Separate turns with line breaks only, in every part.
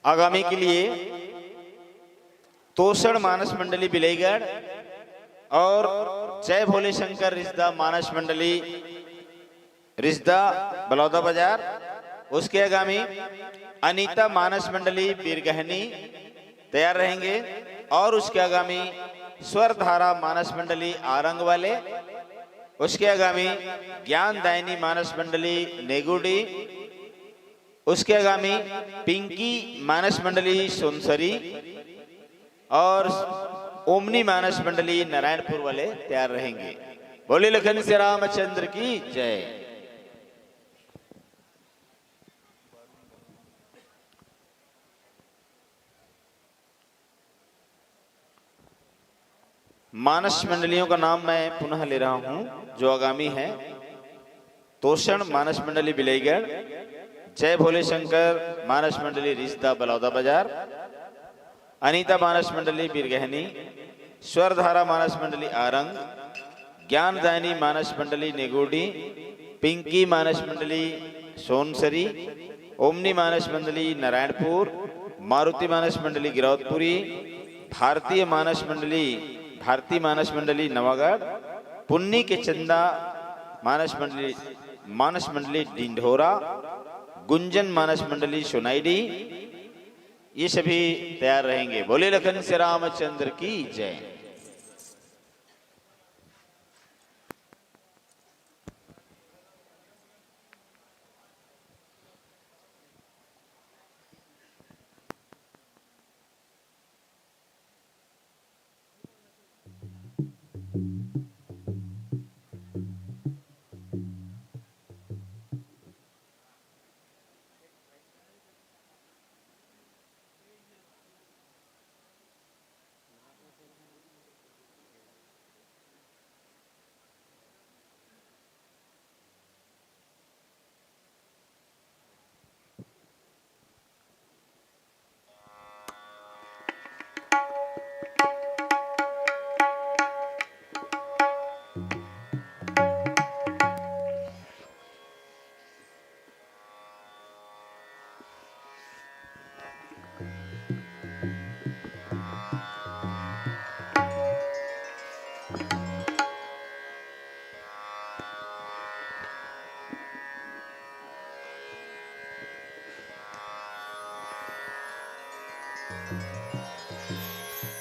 आगामी के लिए तोषण मानस मंडली बिलेगढ़ और जय भोले शंकर रिश्दा मानस मंडली रिश्दा बलौदा बाजार, उसके आगामी अनीता मानस मंडली बीरगहनी तैयार रहेंगे और उसके आगामी स्वरधारा मानस मंडली आरंग वाले, उसके आगामी ज्ञान दायनी मानस मंडली नेगुडी, उसके आगामी पिंकी मानस मंडली सोनसरी और ओमनी मानस मंडली नारायणपुर वाले तैयार रहेंगे। बोले लखन श्री रामचंद्र की जय। मानस मंडलियों का नाम मैं पुनः ले रहा हूं जो आगामी है। तोषण मानस मंडली बिलेगढ़, जय भोले शंकर मानस मंडली रिश्दा बलौदा बाजार, अनीता मानस मंडली बीरगहनी, स्वरधारा मानस मंडली आरंग, ज्ञानदायनी मानस मंडली नेगोडी, पिंकी मानस मंडली सोनसरी, ओमनी मानस मंडली नारायणपुर, मारुति मानस मंडली गिरौदपुरी, भारतीय मानस मंडली नवागढ़, पुन्नी के चंदा मानस मंडली डिंढोरा, गुंजन मानस मंडली सोनाइडी, ये सभी तैयार रहेंगे। बोले लखन श्री रामचंद्र की जय।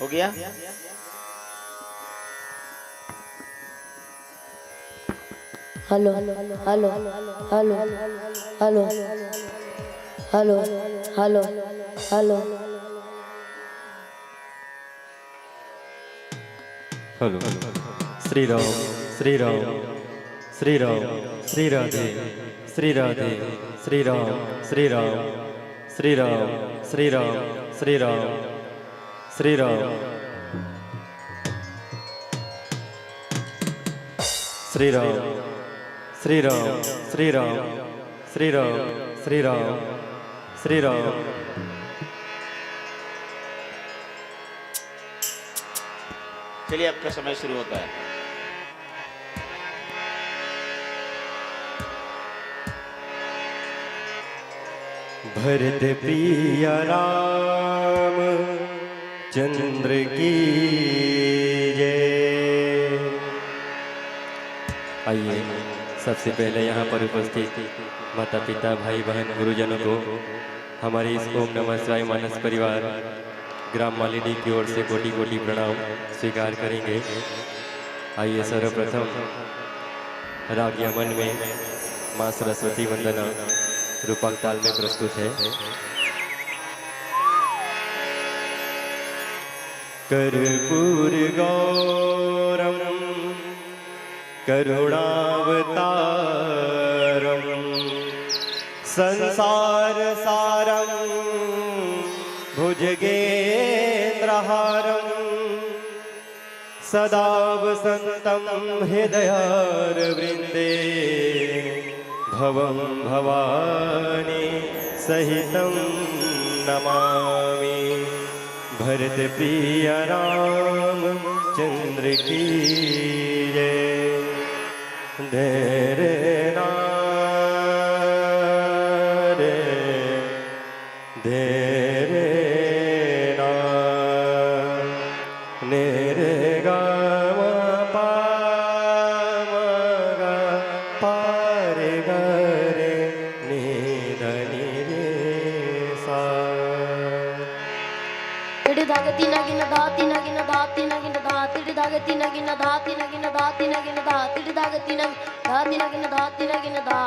हो गया?
Hello hello hello hello hello hello hello hello
hello. Shri Ram Shri Ram Shri Ram Shri Radhe Shri Radhe Shri Ram Shri Ram Shri Ram Shri Ram Shri Ram Shri Ram Shri Ram Shri Ram Shri Ram Shri Ram Shri Ram Shri Ram.
चलिए आपका समय शुरू होता है।
भरत पिया राम चंद्र की जय। आइए सबसे पहले यहाँ पर उपस्थित माता पिता भाई बहन गुरुजनों को हमारे इस ओम नमः शिवाय मानस परिवार ग्राम मालिनी की ओर से कोटि कोटि प्रणाम स्वीकार करेंगे। आइए सर्वप्रथम राग यमन में माँ सरस्वती वंदना रूपक ताल में प्रस्तुत है। कर्पूर गौरम करुणावतारम संसार सारम भुजगेन्द्रहारम सदा वसन्तं हृदयारविन्दे भवं भवानी सहितं नमामि भरत प्रिया राम चंद्र की जय। धैर्य रे धैर्य नेरे गा मा पा मा गा पा रे गा रे नि ध नि रे सा।
तिड़ी धागती नगिन धाती नगिन धाती नगिन धा तिड़ी धागती नगिन धाती नगिन धाती नगिन धा तिड़ी धागती नगिन धाती नगिन धाती नगिन धा।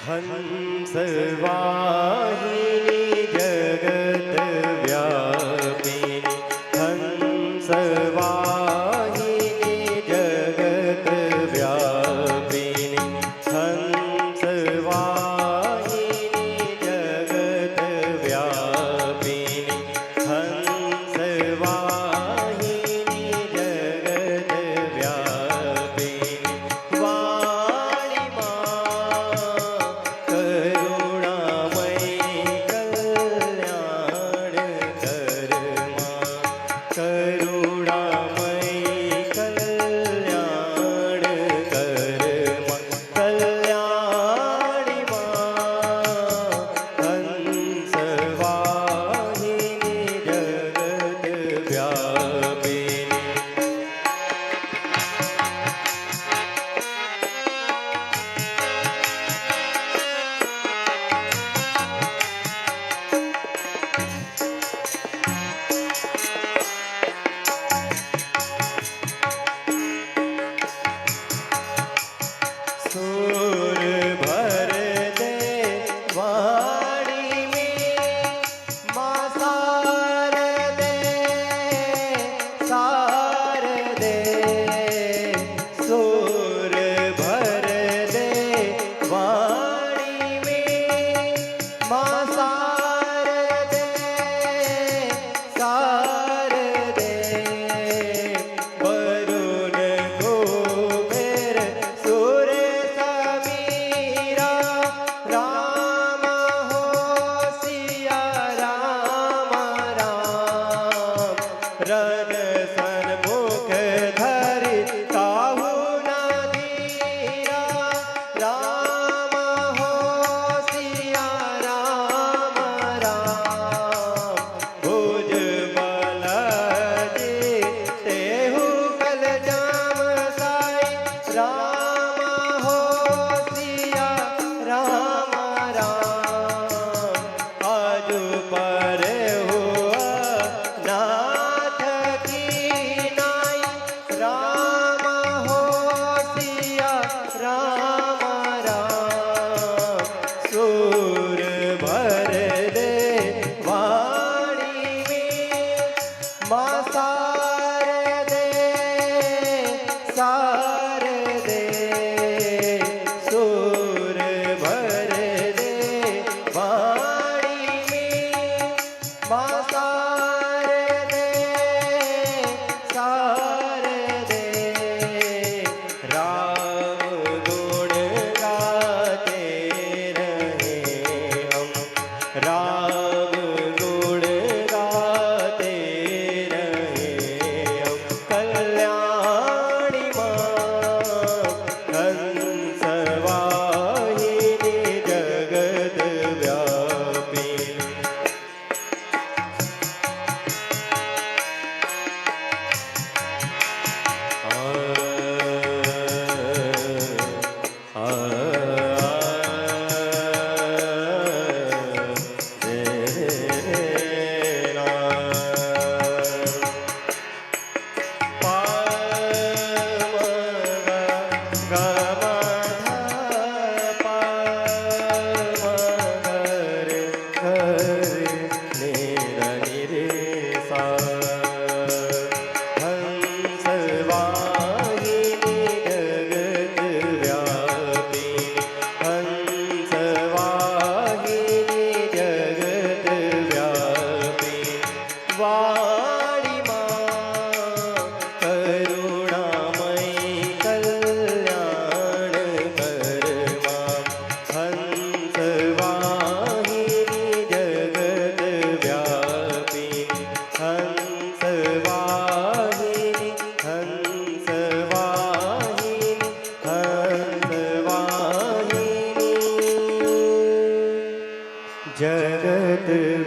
हंस वाहिनी जगत व्यापिनी हंस वाहिनी जगत व्यापिनी हंस वाहिनी जगत व्यापिनी हंस वाहिनी जगत व्यापिनी वाणी मां करुणामयी कल्याणी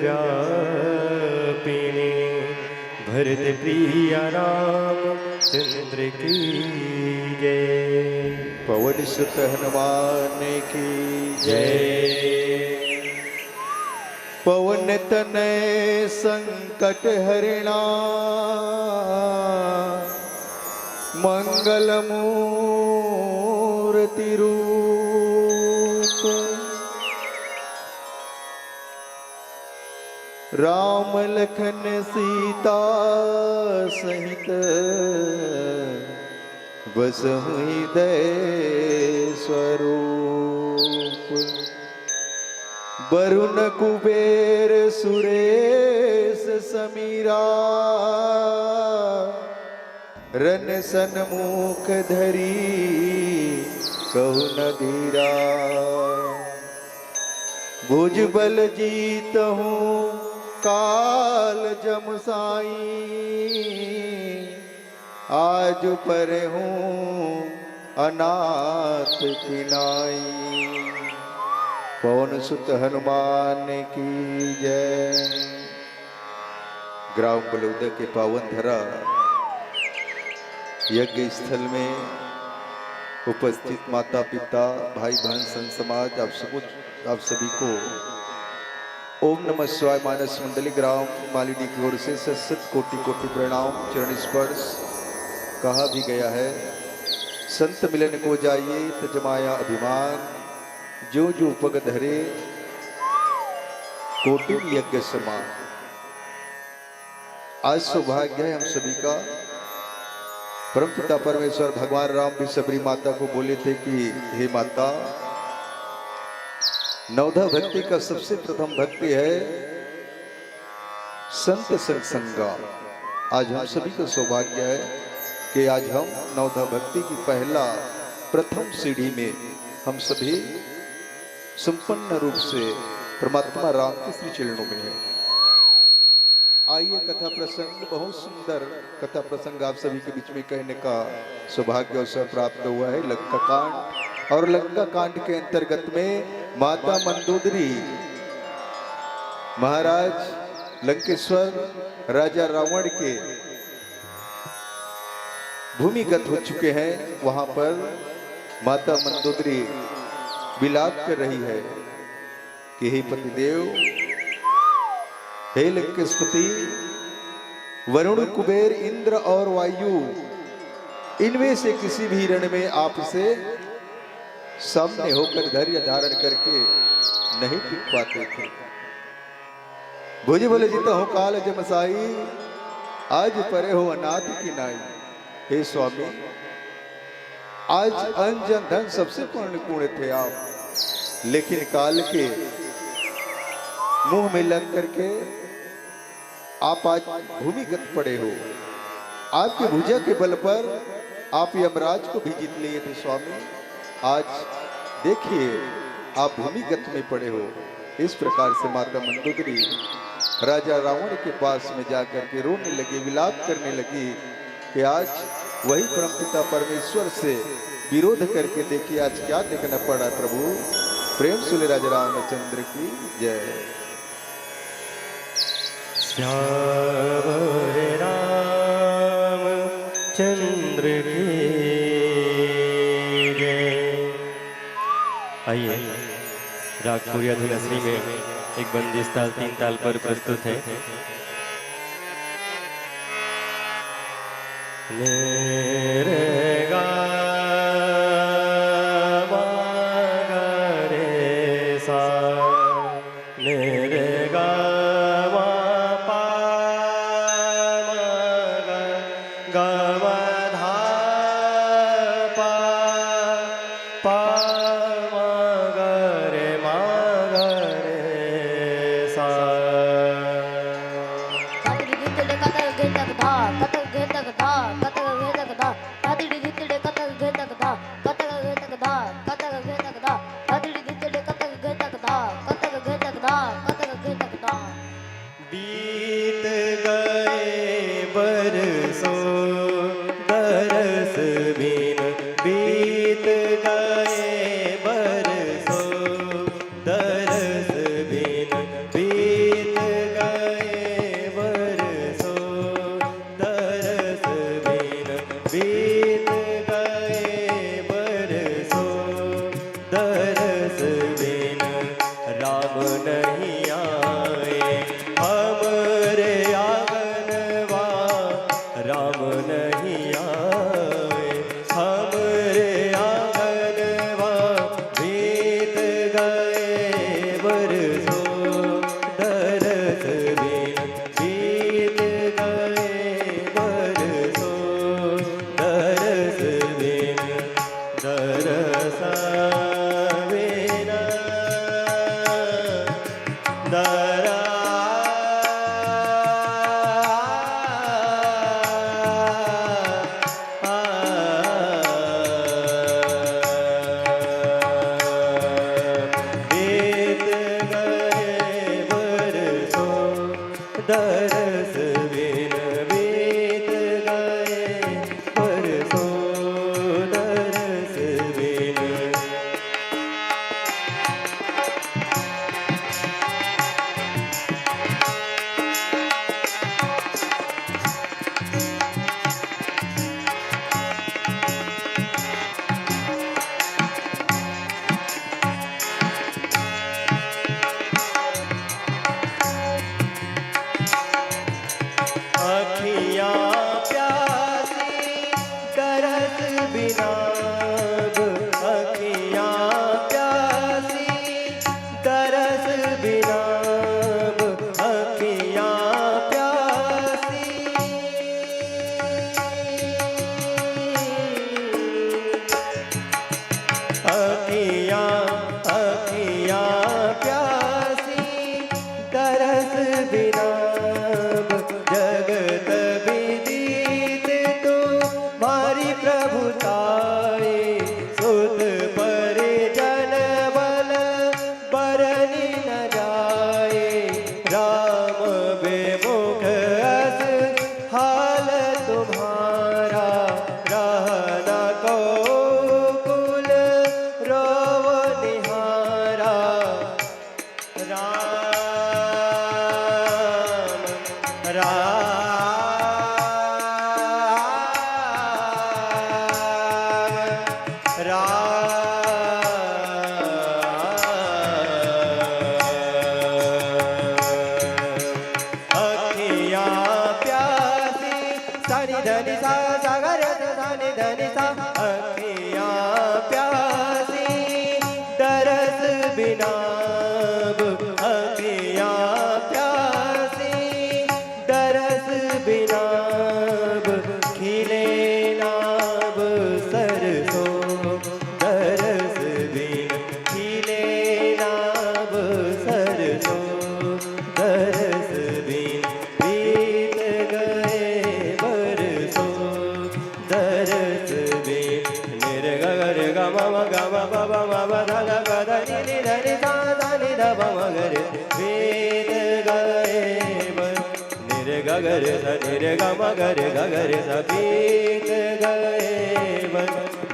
व्यापिनी भरत प्रिया राम चंद्र की जय।
पवन सुत हनुमान की
जय।
पवन तनय संकट हरिणा मंगल मूर्ति रूप राम लखन सीता सहित बसहु हृदय स्वरूप वरुण कुबेर सुरेश समीरा रन सन्मुख धरी कहु न धीरा भुज बल जीत हूँ काल जमसाई आज पर हूँ अनाथ किनाई। पवन सुत हनुमान की जय। ग्राम बलौदा के पावन धरा यज्ञ स्थल में उपस्थित माता पिता भाई बहन संत समाज आप सभी को ओम नमः शिवाय मानस मंडली ग्राम मालिनी की ओर से सत कोटि कोटि प्रणाम चरण स्पर्श कहा भी गया है। संत मिलन को जाइए तजमाया अभिमान जो जो पग धरे कोटि यज्ञ समान। आज सौभाग्य है हम सभी का। परमपिता परमेश्वर भगवान राम भी सबरी माता को बोले थे कि हे माता नवधा भक्ति का सबसे प्रथम भक्ति है संत संगा। आज हम सभी का सौभाग्य है कि आज हम नवधा भक्ति की पहला प्रथम सीढ़ी में हम सभी संपन्न रूप से परमात्मा राम के श्री चरणों में है। आइए कथा प्रसंग बहुत सुंदर कथा प्रसंग आप सभी के बीच में कहने का सौभाग्य अवसर प्राप्त हुआ है। लंका कांड और लंका कांड के अंतर्गत में माता मंदोदरी महाराज लंकेश्वर राजा रावण के भूमिगत हो चुके हैं। वहां पर माता मंदोदरी विलाप कर रही है कि हे पतिदेव हे लंकेशपति वरुण कुबेर इंद्र और वायु इनमें से किसी भी रण में आपसे सामने होकर धैर्य धारण करके नहीं टिक पाते थे। भुज बल जीता हो काल जमसाई आज परे हो अनाथ की नाई। हे स्वामी आज अंजन धन सबसे पूर्ण थे आप, लेकिन काल के मुंह में लग करके आप आज भूमिगत पड़े हो। आपकी भुजा के बल पर आप यमराज को भी जीत लिए थे स्वामी। आज देखिए आप भूमिगत में पड़े हो। इस प्रकार से माता मंदोदरी राजा रावण के पास में जाकर के रोने लगी, विलाप करने लगी कि आज वही परमपिता परमेश्वर से विरोध करके देखिए आज क्या देखना पड़ा। प्रभु प्रेम सुले राजा रामचंद्र की जय।
श्यावर राम चंद्र की जय। आइए रागपुरी अधुनश्री में एक बंदिश ताल 3 ताल पर प्रस्तुत है। मेरे गा मा गा रे सा मेरे गा मा पा मा गा गा मा धा पा पा मा गा रे सा। बीत गए बरसों बरस बिन बीत गए बरसों दरस बिन बीत दरस बिन बीत गए बरसों दरस बिन। अखियाँ प्यासी तरस बिना अब, अखियाँ प्यासी तरस बिना अब, अखियाँ प्यासी। अखियाँ अखियाँ प्यासी तरस बिना जगत विदित तुम्हारी प्रभुताए सुत परिजन बल बरनी न जाए। राम विमुख अस हाल तुम्हारा रहना को कुल रोव निहारा। राम अखियाँ प्यासी सानी धनी सा सागर सानी धनी सा। अखियाँ प्यासी तरस बिना अब, अखियाँ प्यासी तरस बिना अब, खिले नाब सरसों दरस बिन। खिले नाब सरसों दरस बिन बीत गए बरसों दरस बिन। निर्गर गम गम बब मम धन गद नि धनि सा धनि धब मगर बीत गए बर। निर्गर स निर्गम गर गगर स बीत गए बर।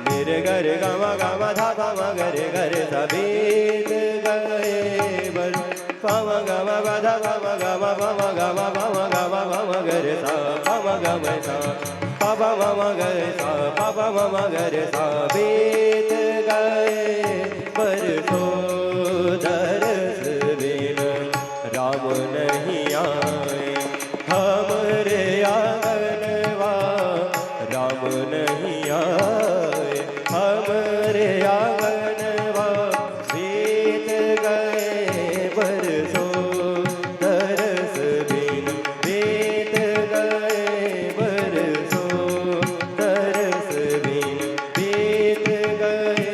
निर्गर गम गम धब मगर गर स बीत गए बर। पम गम बध पम गम पम गम पम गम पम गर सा पम गम सा पम मम गर सा पम मम गर सा। बीत गए बरसों दरस बिन राम नहीं आए हमरे आंगनवा। राम नहीं आए हमरे आंगनवा। बीत गए बरसों दरस बिन। बीत गए बरसों दरस बिन। बीत गए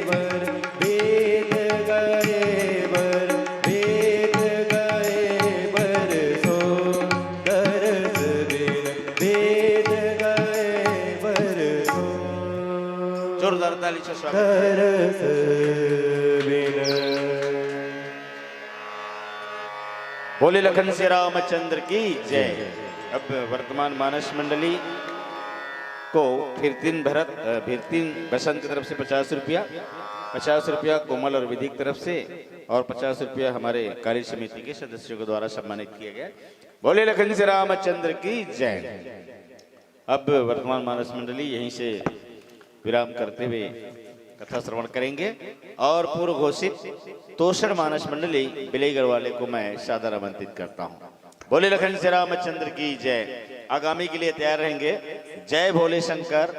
बर बीत गए बर बीत गए बरसों दरस बिन। बीत गए बरसों
जोरदार ताली से स्वागत।
दरस बिन।
बोले लखन से रामचंद्र की जय। अब वर्तमान मानस मंडली को फिर तीन बसंत की तरफ से 50 रुपया, 50 रुपया कोमल और विधिक तरफ से और 50 रुपया हमारे कार्य समिति के सदस्यों के द्वारा सम्मानित किया गया। बोले लखन से रामचंद्र की जय। अब वर्तमान मानस मंडली यहीं से विराम करते हुए कथा श्रवण करेंगे और पूर्व घोषित तोषण मानस मंडली बिलेगढ़ वाले को मैं सादर आमंत्रित करता हूं। बोले लखन से रामचंद्र की जय। आगामी के लिए तैयार रहेंगे जय भोले शंकर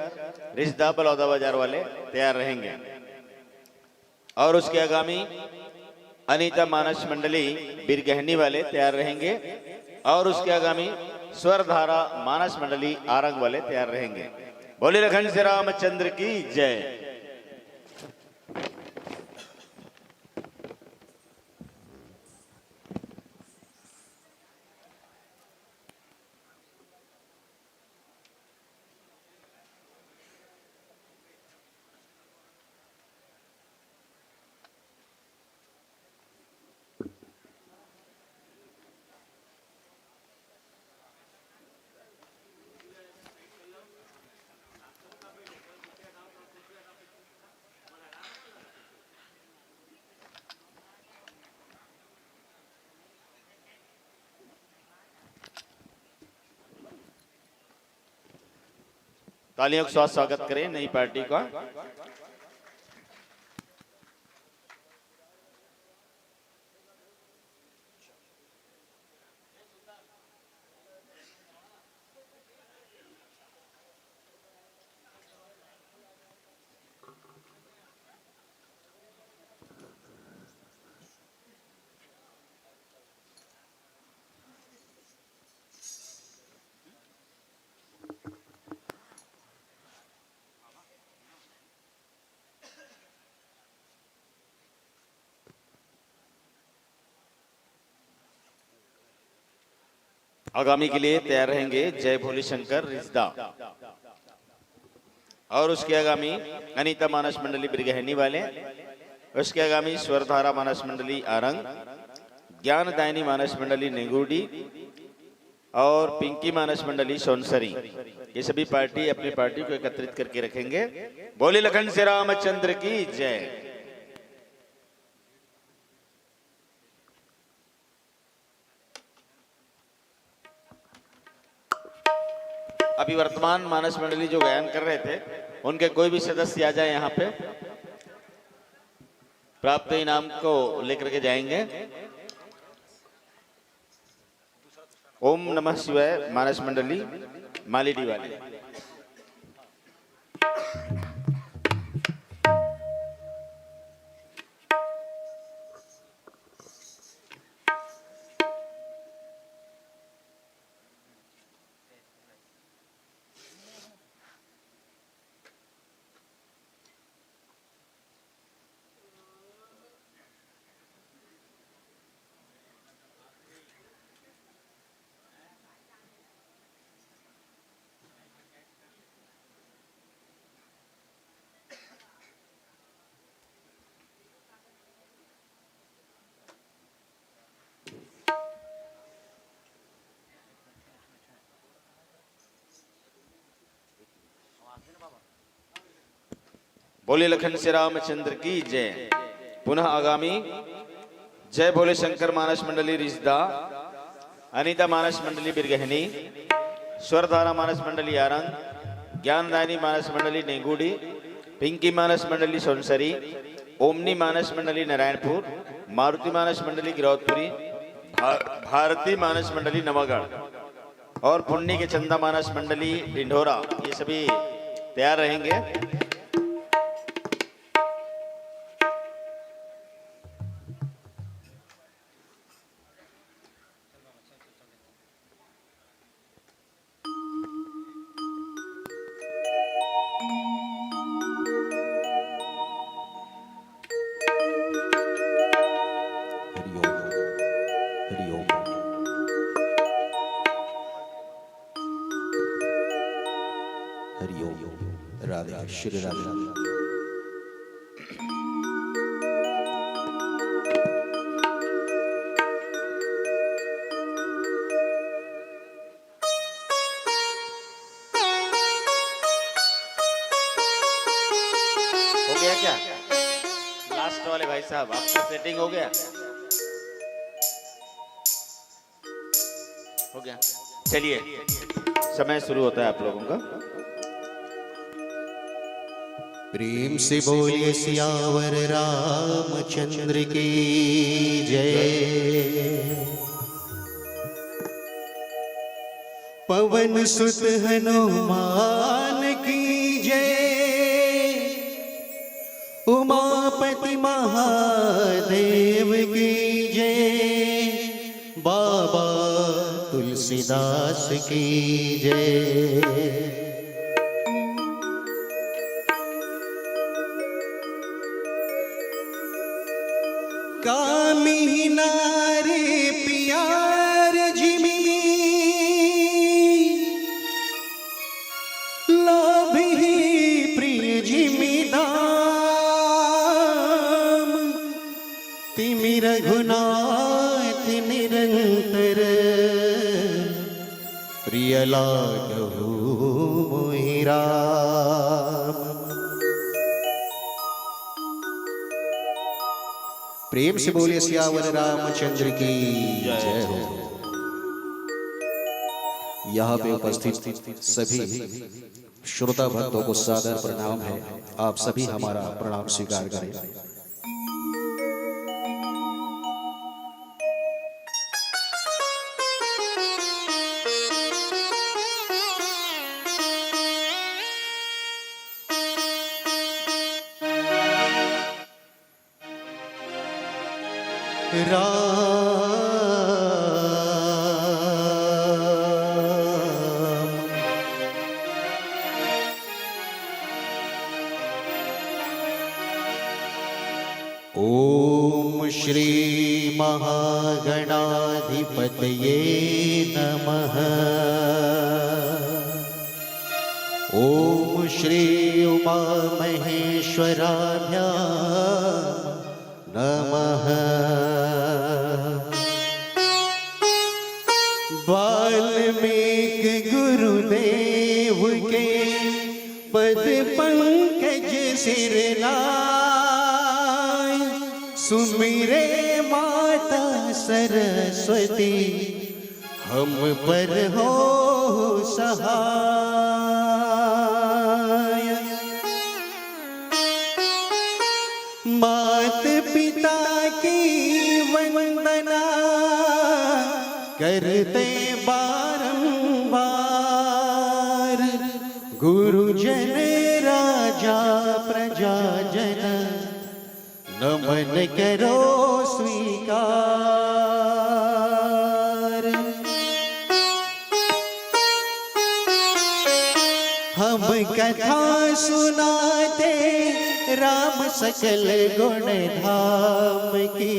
रिश्दा बलौदा बाजार वाले तैयार रहेंगे और उसके आगामी अनीता मानस मंडली बिरगहनी वाले तैयार रहेंगे और उसके आगामी स्वरधारा मानस मंडली आरंग वाले तैयार रहेंगे। बोले लखन से रामचंद्र की जय। तालियों के साथ स्वागत करें नई पार्टी का। आगामी के लिए तैयार रहेंगे जय भोले शंकर रिश्दा और उसके आगामी अनीता मानस मंडली बिरगहनी वाले, उसके आगामी स्वरधारा मानस मंडली आरंग, ज्ञानदायिनी मानस मंडली नेगुडी और पिंकी मानस मंडली सोनसरी। ये सभी पार्टी अपनी पार्टी को एकत्रित करके रखेंगे। बोले लखन श्री रामचंद्र की जय। अभी वर्तमान मानस मंडली जो गायन कर रहे थे उनके कोई भी सदस्य आ जाए यहाँ पे, प्राप्त इनाम को लेकर के जाएंगे। ओम नमः शिवाय मानस मंडली मालीडी वाले। बोले लखन श्री रामचंद्र की जय। पुनः आगामी जय भोले शंकर मानस मंडली रिश्दा, अनीता मानस मंडली बिरगहनी, स्वरधारा मानस मंडली आरंग, ज्ञानदायिनी मानस मंडली नेगुडी, पिंकी मानस मंडली सोनसरी, ओमनी मानस मंडली नारायणपुर, मारुति मानस मंडली गिरौदपुरी, भारती मानस मंडली नवागढ़ और पुण्य के चंदा मानस मंडली डिंढोरा, ये सभी तैयार रहेंगे।
राधे श्री राधे।
हो गया क्या लास्ट वाले भाई साहब, आपका सेटिंग हो गया? हो गया, चलिए समय शुरू होता है आप लोगों का।
प्रेम से बोलिए सियावर रामचंद्र की जय। पवन सुत हनुमान की जय। उमापति महादेव की जय। बाबा तुलसीदास की जय। कामी नारे प्यार जिमी। लोभी प्रिय जिमी दाम। तिमि रघुनाथ निरंतर। प्रिय लागहु मोहि राम। प्रेम से बोलिए सियावर रामचंद्र की जय हो। यहाँ पे उपस्थित सभी श्रोता भक्तों को सादर प्रणाम है। आप सभी हमारा प्रणाम स्वीकार करें। ओम श्री महागणाधिपतये नमः। ओम श्री उमा महेश्वराभ्यां नमः। वाल्मीकि गुरुदेव के पद पंकज सिरनाय, सुमिरे माता सरस्वती हम पर हो सहाय। मात पिता की वंदना करते बारंबार, गुरुजन राजा प्रजाजन नमन करो स्वीकार। हम कथा सुनाते राम सकल गुण धाम की,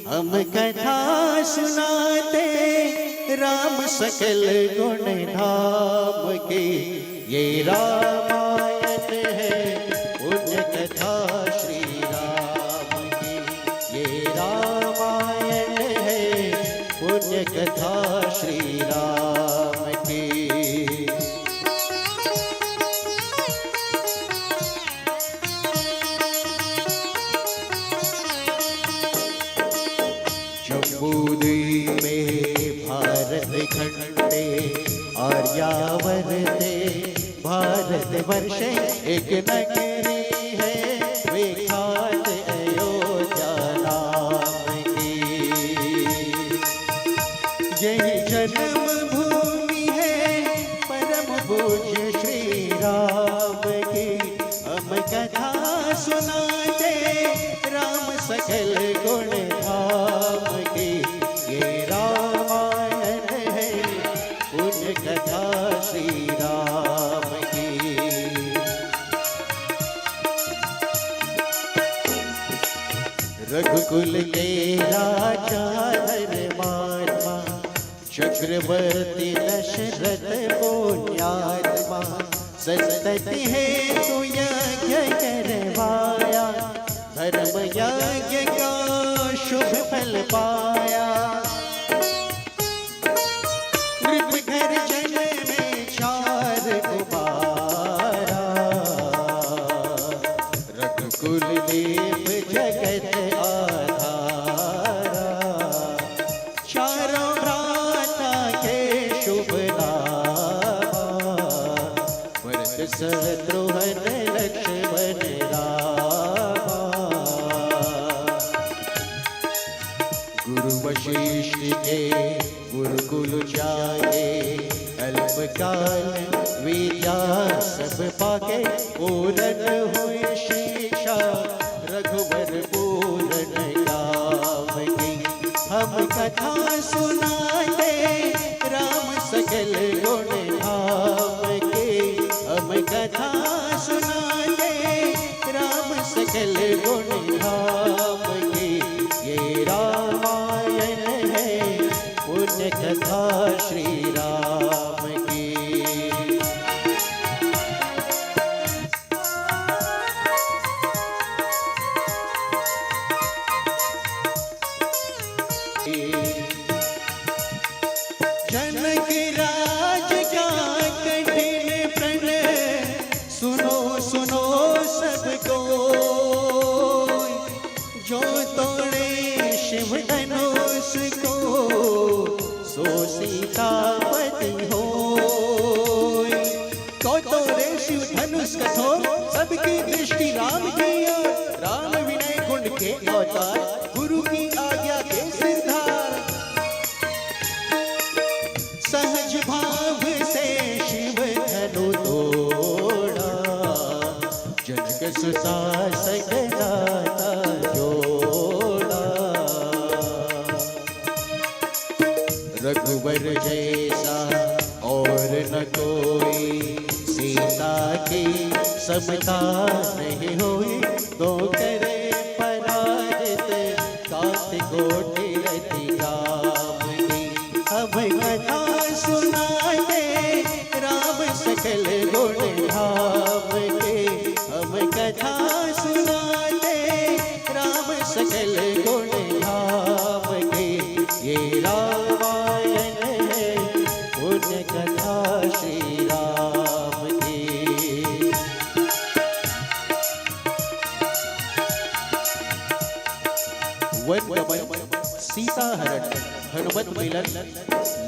हम कथा सुनाते राम सकल गुण धाम की। ये रामायण है पुण्य कथा श्री राम की, ये रामायण है पुण्य कथा श्री राम की। जम्बूद्वीप में भारत खंडे आर्यावर्ते भारत वर्षे एक नगरी है विख्यात अयोध्या नाम की। यही जन्म भूमि है परम पूज्य श्री राम की। हम कथा सुनाते राम सकल गुण धाम की। ये रामायण है पुण्य कथा श्री राम की। रघुकुल के राजा धर्मात्मा, चक्रवर्ती दशरथ पुण्यात्मा, संतति है तू यज्ञ करवाया, धर्म यज्ञ का शुभ फल पाया। नृप घर जन में चार कुमारा, रघुकुल देव जगत आधारा। चारों भ्राता के शुभ नामा, भरत शत्रुघ्न लक्ष्मण रामा। गुरु वशिष्ठ के गुरुकुल जाए, अल्पकाल विद्या सब पाके। पूरन हुई शिक्षा रघुवर पूरन काम की। हम कथा सुनाते राम सकल गुण धाम की। हम कथा सुनाते राम सकल गुण धाम की। ये रामायण है पुण्य कथा श्री राम की। जनक राज का कठिन प्रण सुनो सुनो सबको, जो तोड़े शिव धनुष को सो सीतापति हो। तो तोड़े शिव धनुष कठोर सबकी दृष्टि राम की ओर। राम विनय गुण के अवतार गुरु की आज्ञा के सिरधार। सहज भाव से शिव धनु तोड़ा जनक सुता सगनाता जोड़ा। रघुवर जैसा और न कोई सीता की समता नहीं हुई। तो करे पराजित काट कोटि रति राम की। अब कथा सुनाते राम सकल गुण धाम के। अब कथा सुनाते राम सकल गुण धाम के। ये रामायण है पुण्य कथा श्री राम की। वन गमन सीता हरण हनुमत मिलन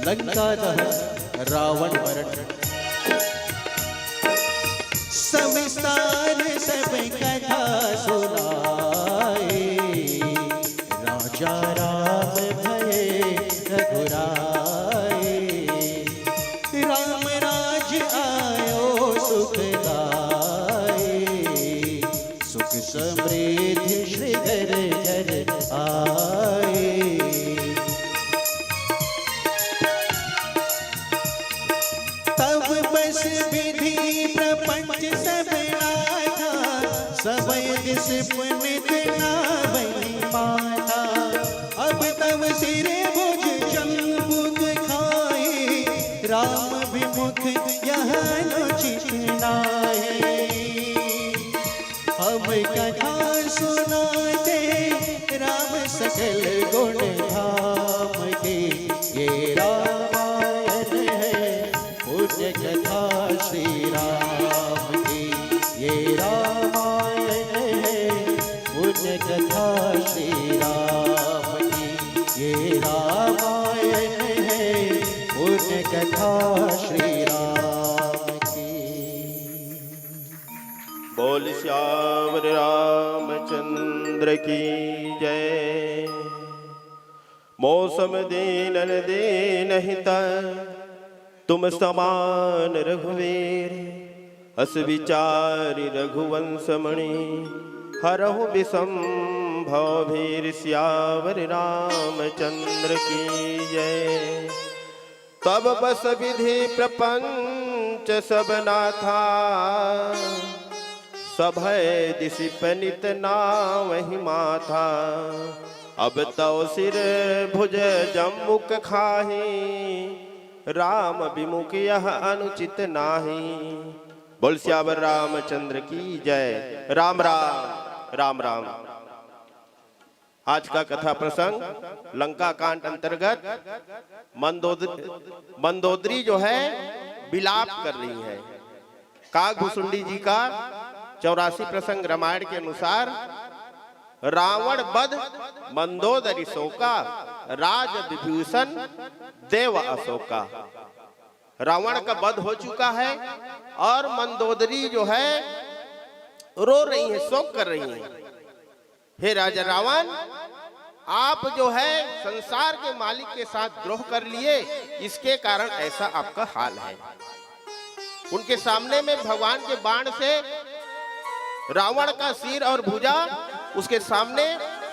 लंका दहन रावण मरण। सविस्तार सब कथा सुनाए राजा राम भये रघुराए। राम राज आयो सुख गाए सुख समृद्धि श्री घर घर आए। तब बस विधि प्रपंच सब लाथा समय पुनित नावई माता। अब तब सिरे भुज जम्बुक खाए राम विमुख यह अनुचित नाहे। हम कथा सुनाते राम सकल गुण धाम के। ये रामायण है पुण्य कथा श्री राम की। ये रामायण है पुण्य कथा श्री राम की। ये रामायण है पुण्य कथा श्री राम की।
बोल श्यावर रामचंद्र की जय। मौसम दीनन दीनहित तुम समान रघुवीर। अस विचारि रघुवंश मणि हरहु विषम भवभीर। श्यावर रामचंद्र की जय। तब बस विधि प्रपंच सब नाथा सभय दिशि पनित नावहि माथा। अब तव सिर भुज जम्बुक खाही राम विमुख यह अनुचित नाही। बोल श्यावर रामचंद्र की जय। राम राम राम राम। आज का कथा प्रसंग लंका कांड अंतर्गत मंदोदरी जो है विलाप कर रही है। काकभूषुंडी जी का 84 प्रसंग रामायण के अनुसार रावण बध मंदोदरी शोका राज विभूषण देव अशोका। रावण का वध हो चुका है और मंदोदरी जो है रो रही है, शोक कर रही है। हे राजा रावण, आप जो है संसार के मालिक के साथ द्रोह कर लिए, इसके कारण ऐसा आपका हाल है। उनके सामने में भगवान के बाण से रावण का सिर और भुजा उसके सामने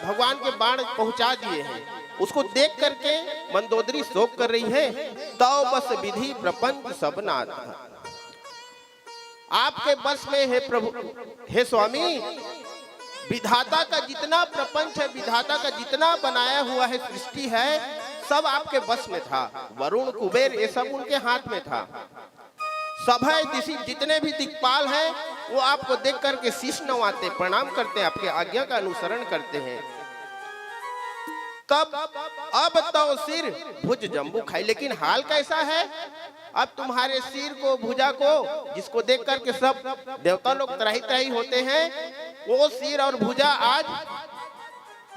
भगवान के बाण पहुंचा दिए हैं। उसको देख करके मंदोदरी शोक कर रही है। तो बस विधि प्रपंच सब नाथ आपके बस में है प्रभु, हे स्वामी। विधाता का जितना प्रपंच है, विधाता का जितना बनाया हुआ है सृष्टि है, सब आपके बस में था। वरुण कुबेर ये सब उनके हाथ में था। सभय दिशि जितने भी दिक्पाल हैं वो आपको देख करके शीश नवाते, प्रणाम करते हैं, आपके आज्ञा का अनुसरण करते हैं। तब अब तो सिर भुज जम्बू खाई, लेकिन हाल कैसा है? अब तुम्हारे सिर को, भुजा को, जिसको देख करके सब देवता लोग त्राही त्राही होते हैं, वो सिर और भुजा आज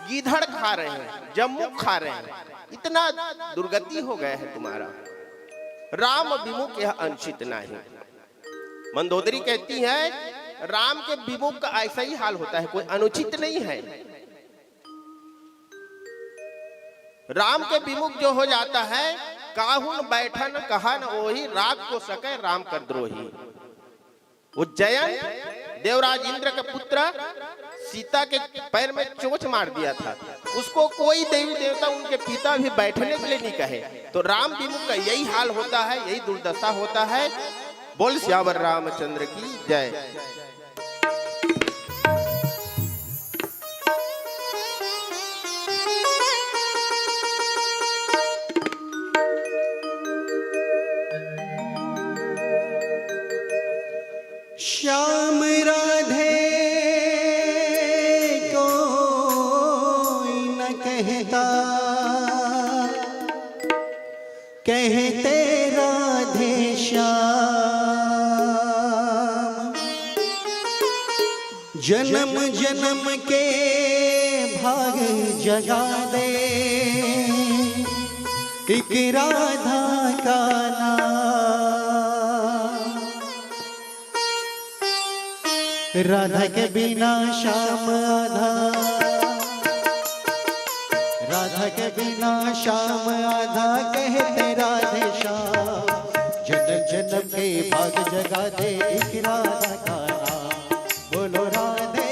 गीधड़ खा रहे हैं, जम्बू खा रहे हैं। इतना दुर्गति हो गया है तुम्हारा। राम विमुख यह अंशित नहीं। मंदोदरी कहती है राम के विमुख का ऐसा ही हाल होता है, कोई अनुचित नहीं है। राम के विमुख जो हो जाता है, काहुन बैठन कहन ओही, रात को सके राम कर द्रोही। उज्जैन देवराज इंद्र के पुत्र सीता के पैर में चोंच मार दिया था, उसको कोई देवी देवता उनके पिता भी बैठने के लिए नहीं कहे। तो राम विमुख का यही हाल होता है, यही दुर्दशा होता है। बोल श्यावर रामचंद्र की जय।
श्याम राधे कोई न कहता, कहते राधे श्याम। जन्म जन्म के भाग जगा दे एक राधा का नाम। राधा के बिना श्याम आधा, राधा के बिना श्याम आधा, कहते राधे श्याम। जन्म जन्म के भाग जगा दे एक राधा का नाम। बोलो राधे,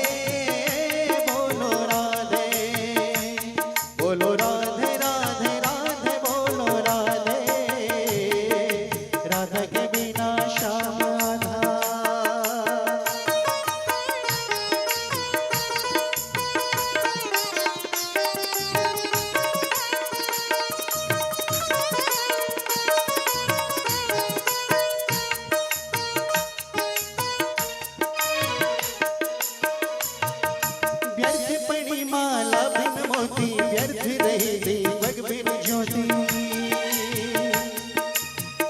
बोलो राधे, बोलो राधे राधे राधे, बोलो राधे। राधा के बिना श्याम आधा। व्यर्थ पड़ी माला बिन मोती, व्यर्थ रही दीपक बिन ज्योति।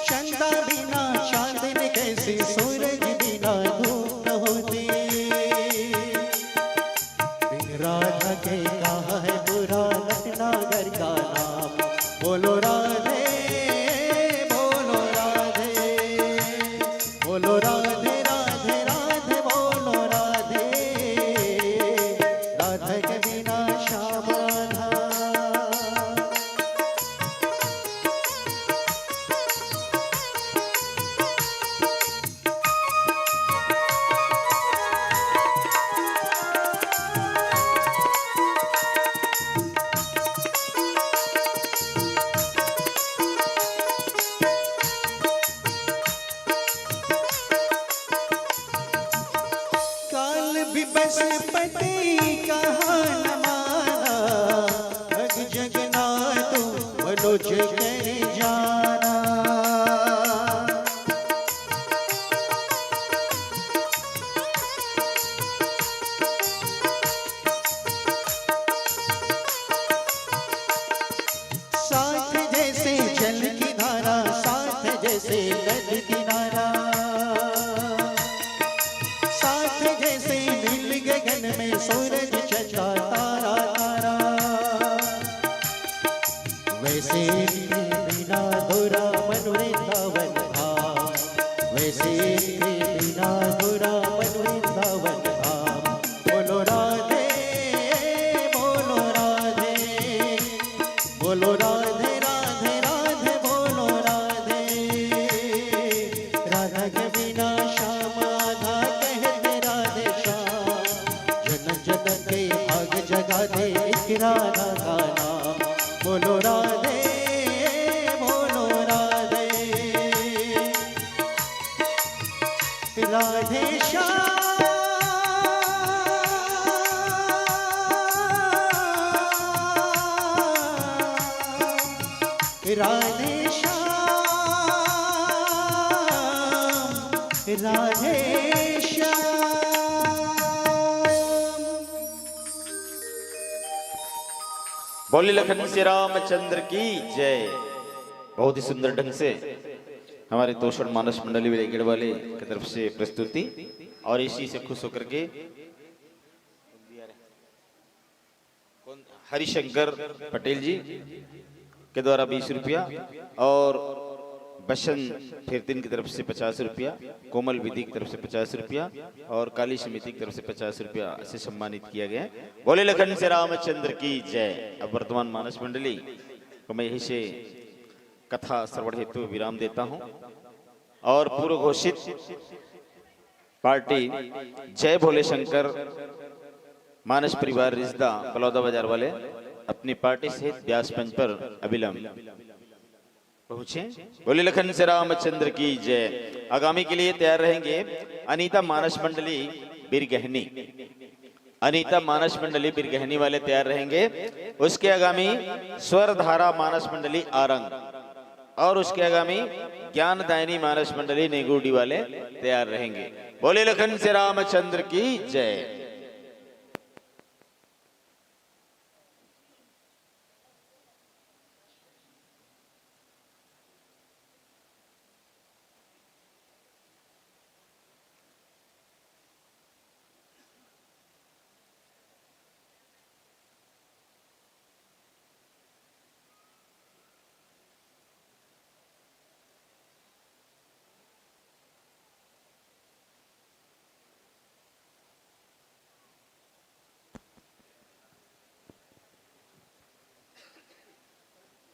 चंदा बिना चांदन कैसी, सूरज बिना धूप न होती। बिन राधा के कहा है बुरा नटनागर का नाम। बोलो राधे, बोलो राधे, बोलो राधे राधे राधे, बोलो राधे। राधा के बिना श्याम आधा। काल भी बस पति कहा न माना, अग जगना तो मनोज कर जाना। साथ जैसे जल की धारा, साथ जैसे नदी किनारा। साथ जैसे नील गगन में सूरज चंदा तारा तारा। वैसे बिना धुरा मन वृंदावन धाम। वैसे बिना धुरा मन वृंदावन धाम। बोलो राधे, बोलो राधे, बोलो राधे राधे राधे, बोलो राधे। राधा के बिना श्याम आधा, कहते राधे श्याम। जन्म जन्म के भाग जगा दे एक राधा का नाम। बोलो राधे, बोलो राधे, राधे श्याम, राधे श्याम, राधे श्याम।
बोले लखन श्री रामचंद्र की जय। बहुत ही सुंदर ढंग से हमारे तोषण मानस मंडली विलेगढ़ वाले की तरफ से प्रस्तुति, और इसी से खुश होकर के हरिशंकर पटेल जी के द्वारा 20 रुपया और बसंत फिरतिन की तरफ से 50 रुपया, कोमल विधि की तरफ से 50 रुपया और काली समिति की तरफ से 50 रुपया से सम्मानित किया गया है। बोले लखन से रामचंद्र की जय। अब वर्तमान मानस मंडली को मैं यहीं से कथा श्रवण हेतु विराम देता हूं और पूर्व घोषित पार्टी जय भोले शंकर मानस परिवार रिश्दा बलौदा बाजार वाले अपनी पार्टी सहित व्यास मंच पर अविलंब पहुंचे। बोले लखन से रामचंद्र की जय। आगामी के लिए तैयार रहेंगे अनीता मानस मंडली बिरगहनी। अनीता मानस मंडली बिरगहनी वाले तैयार रहेंगे। उसके आगामी स्वरधारा मानस मंडली आरंग और उसके आगामी ज्ञानदायिनी मानस मंडली नेगुडी वाले तैयार रहेंगे। बोले लखन से रामचंद्र की जय।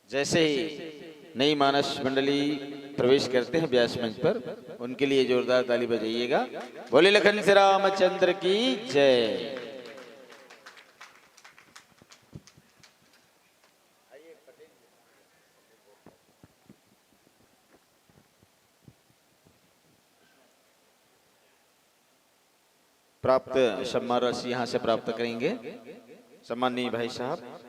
जैसे ही नई मानस मंडली प्रवेश करते हैं व्यास मंच पर, उनके लिए जोरदार ताली बजाइएगा। बोले लखन से रामचंद्र की जय। प्राप्त सम्मान राशि यहां से प्राप्त करेंगे सम्माननीय भाई साहब।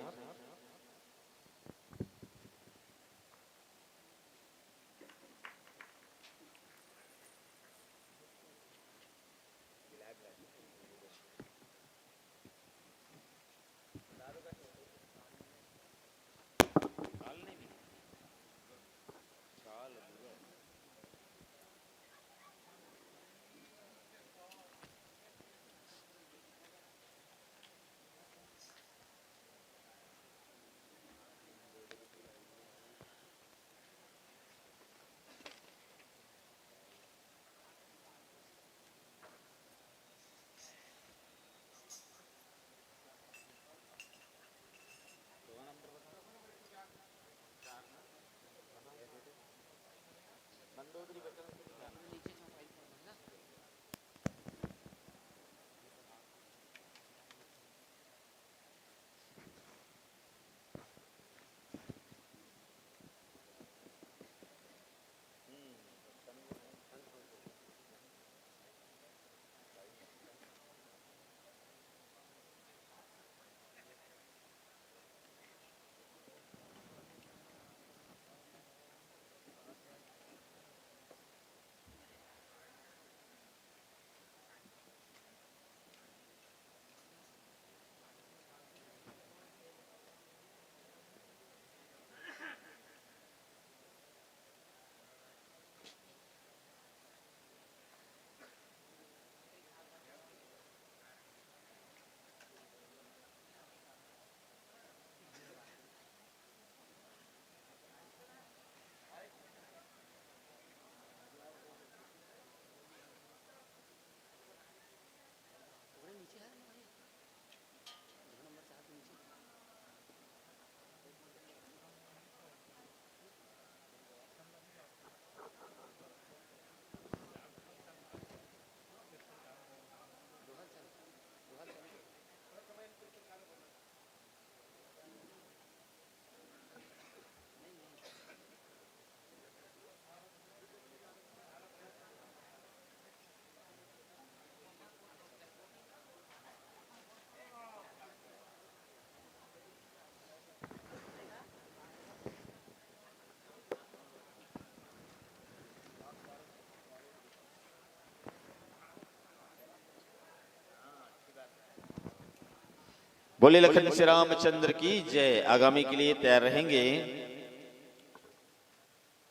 बोले लखन से रामचंद्र की जय। आगामी के लिए तैयार रहेंगे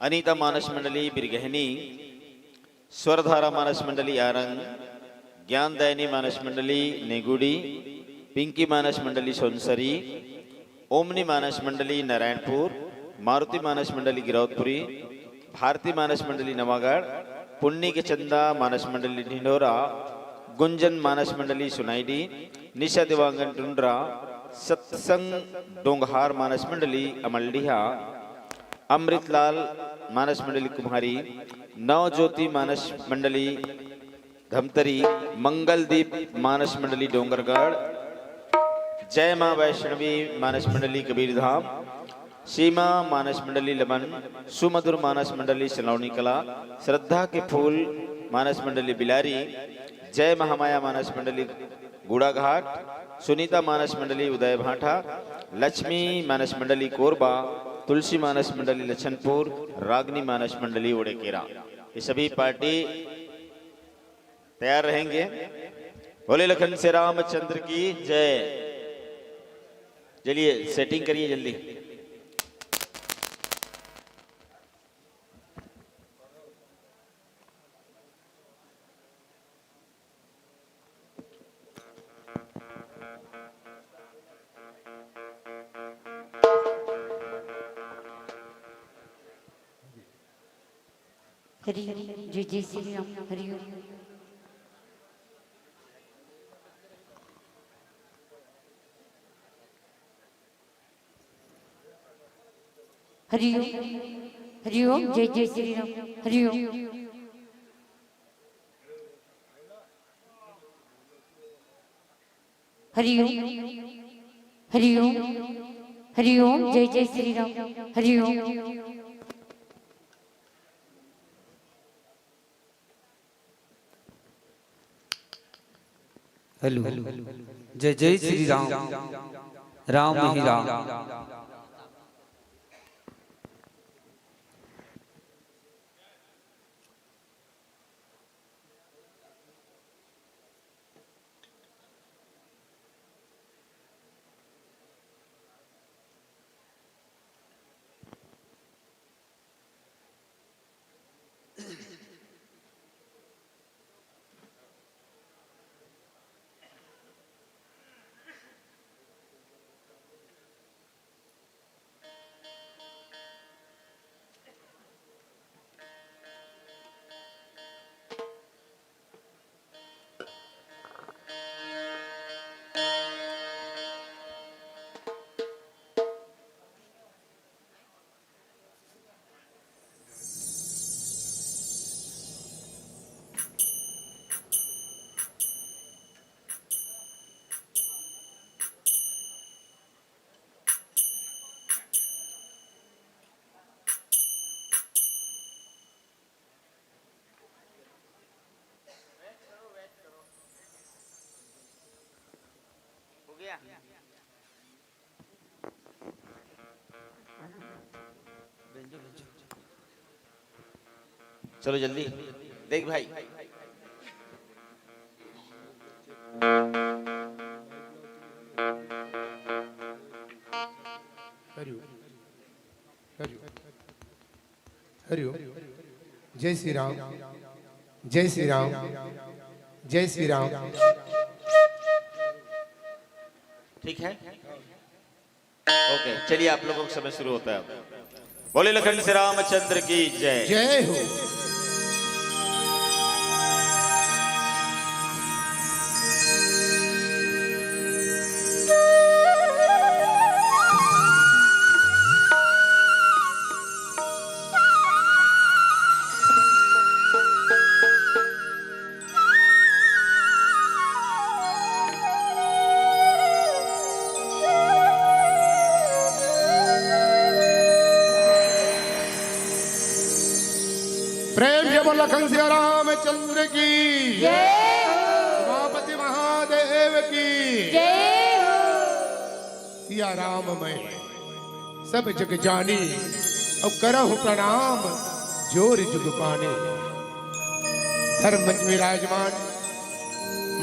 अनीता मानस मंडली बिरगहनी, स्वरधारा मानस मंडली आरंग, ज्ञानदायिनी मानस मंडली नेगुड़ी, पिंकी मानस मंडली सोनसरी, ओमनी मानस मंडली नारायणपुर, मारुति मानस मंडली गिरौदपुरी, भारती मानस मंडली नवागढ़, पुन्नी के चंदा मानस मंडली ढिंडोरा, गुंजन मानस मंडली सुनाईडी, निशा दिवांगन टुंड्रा, सत्संग डोंगहार मानस मंडली अमलडीहा, अमृतलाल मानस मंडली कुम्हारी, नवज्योति मानस मंडली धमतरी, मंगलदीप मानस मंडली डोंगरगढ़, जय मां वैष्णवी मानस मंडली कबीरधाम, सीमा मानस मंडली लमन, सुमधुर मानस मंडली सलौनी कला, श्रद्धा के फूल मानस मंडली बिलारी, जय महामाया मानस मंडली गुड़ाघाट, सुनीता मानस मंडली उदय भाटा, लक्ष्मी मानस मंडली कोरबा, तुलसी मानस मंडली लछनपुर, रागनी मानस मंडली उड़ेकेरा। ये सभी पार्टी तैयार रहेंगे। बोले लखन से रामचंद्र की जय। चलिए सेटिंग करिए जल्दी।
हरि जय जय श्री राम हरि ओम। हरि ओम हरि ओम जय जय श्री राम हरि ओम। हरि ओम हरि ओम हरि ओम जय जय श्री राम हरि ओम।
हेलो जय जय श्री राम राम ही राम।
चलो जल्दी देख भाई।
हरिओम जय श्री राम जय श्री राम जय श्री राम।
ठीक है ओके चलिए आप लोगों का समय शुरू होता है अब। बोले लखन से रामचंद्र की जय।
जय हो। प्रेम से बोल लखन सिया रामचंद्र की
जय हो
उमापति महादेव की
जय हो।
सिया राम मैं सब जग जानी अब करहु प्रणाम जोर जुग पाने। धर्म मंच विराजमान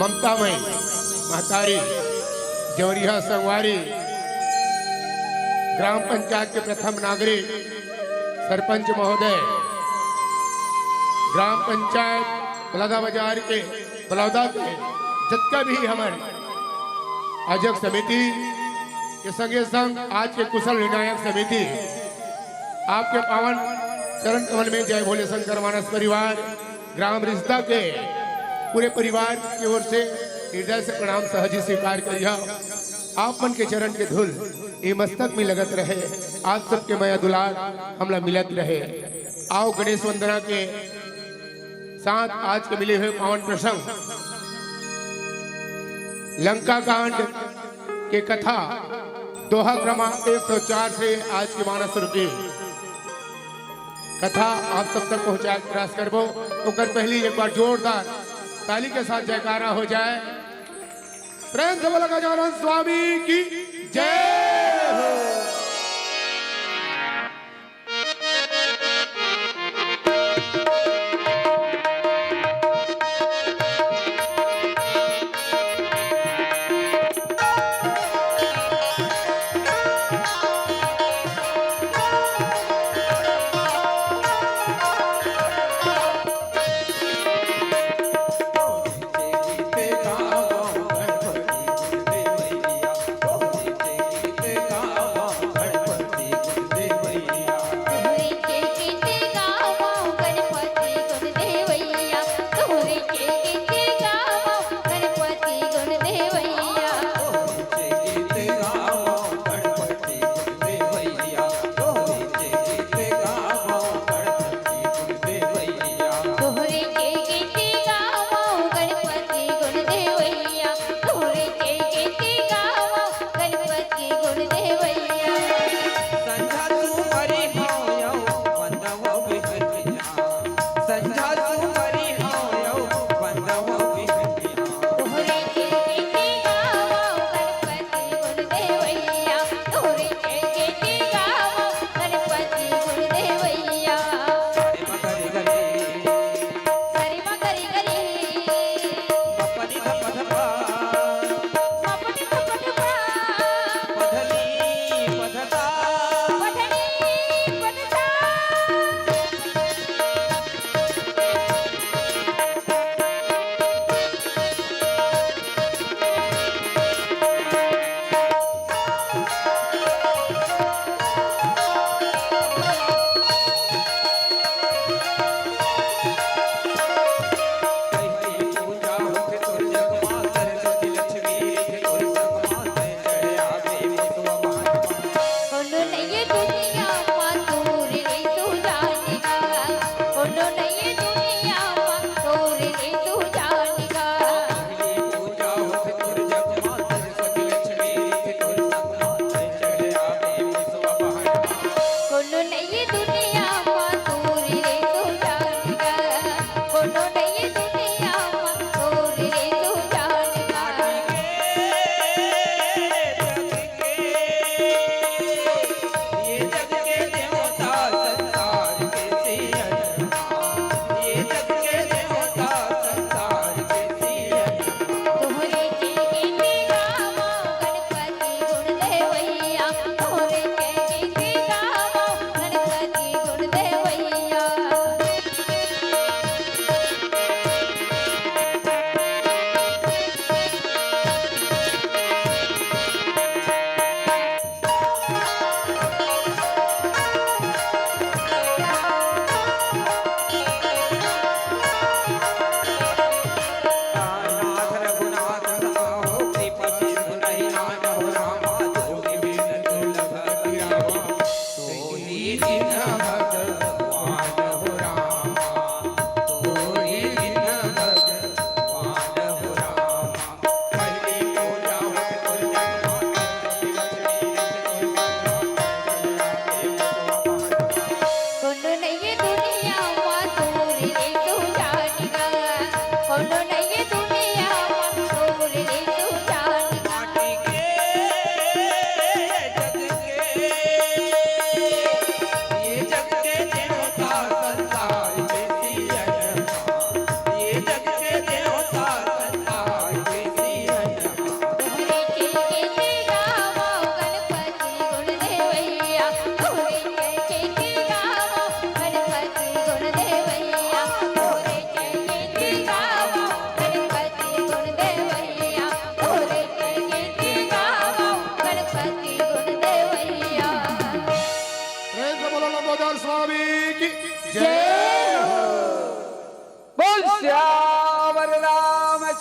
ममता में महतारी जौरिया संगवारी ग्राम पंचायत के प्रथम नागरिक सरपंच महोदय ग्राम पंचायत बलौदा बाजार के बलौदा के जितना भी हमारे आयोजक समिति के संगे संग आज के कुशल विनायक समिति आपके पावन चरण कमल में जय भोले शंकर मानस परिवार ग्राम रिश्ता के पूरे परिवार की ओर से हृदय से प्रणाम सहजी स्वीकार करिया। आप मन के चरण के धूल ये मस्तक में लगत रहे, आप सबके माया दुलार हमला मिलत रहे। आओ गणेश वंदना के साथ आज के मिले हुए पावन प्रसंग लंका कांड के कथा दोहा क्रमांक 104 से आज की मानस रूपी कथा आप सब तक पहुंचाए प्रयास करबो। तो कर पहली एक बार जोरदार ताली के साथ जयकारा हो जाए। प्रेम से बोला गजानन स्वामी की जय हो।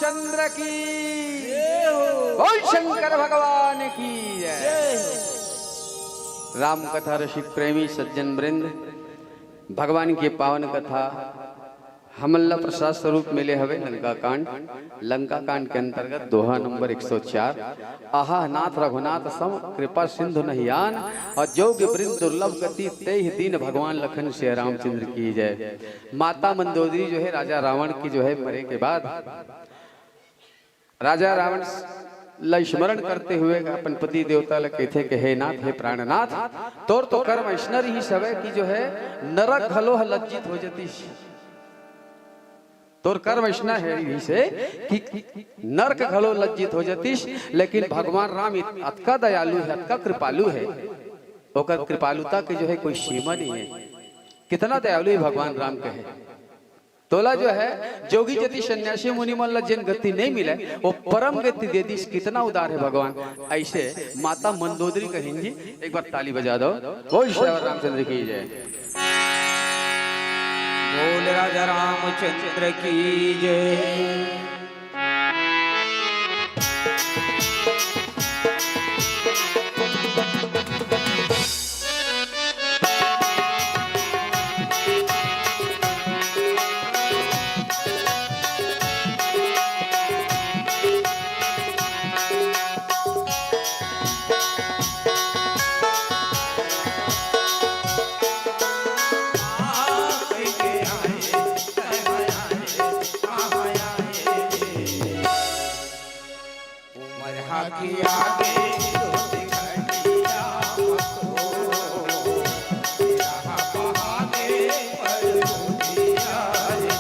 रामचंद्र की बोल शंकर भगवान की जय। राम कथा रसिक प्रेमी सज्जन वृंद, भगवान की पावन कथा हमल्ला प्रसाद स्वरूप मिले हवे लंका कांड के अंतर्गत दोहा नंबर 104। आहा नाथ रघुनाथ सम कृपा सिंधु नहियान और जोग वृंद दुर्लभ गति तेहि दीन भगवान लखन से रामचंद्र की जय। माता मंदोदरी जो है राजा रावण की जो है मरे के बाद राजा रावण ला स्मरण करते हुए अपन पति देवता लगे थे कि हे नाथ हे प्राणनाथ तोर तो कर्म ऐसनर ही सवे कि जो है नरक हलो लज्जित हो जती तोर कर्म ऐसा है ही से कि नरक घलो लज्जित हो जतीश। लेकिन भगवान राम अतका दयालु है, अतका कृपालु है, ओकर कृपालुता के जो है कोई सीमा नहीं है। कितना दयालु है भगवान राम कहे तोला जो है जोगी जति सन्यासी मुनि मन जिन गति नहीं मिले वो परम गति दे दी। कितना उदार है भगवान। ऐसे माता मंदोदरी कहें जी, एक बार ताली बजा दो। बोल श्री रामचंद्र की जय।
बोल राजा रामचंद्र की जय।
उमर घाखिया के तूने खटिया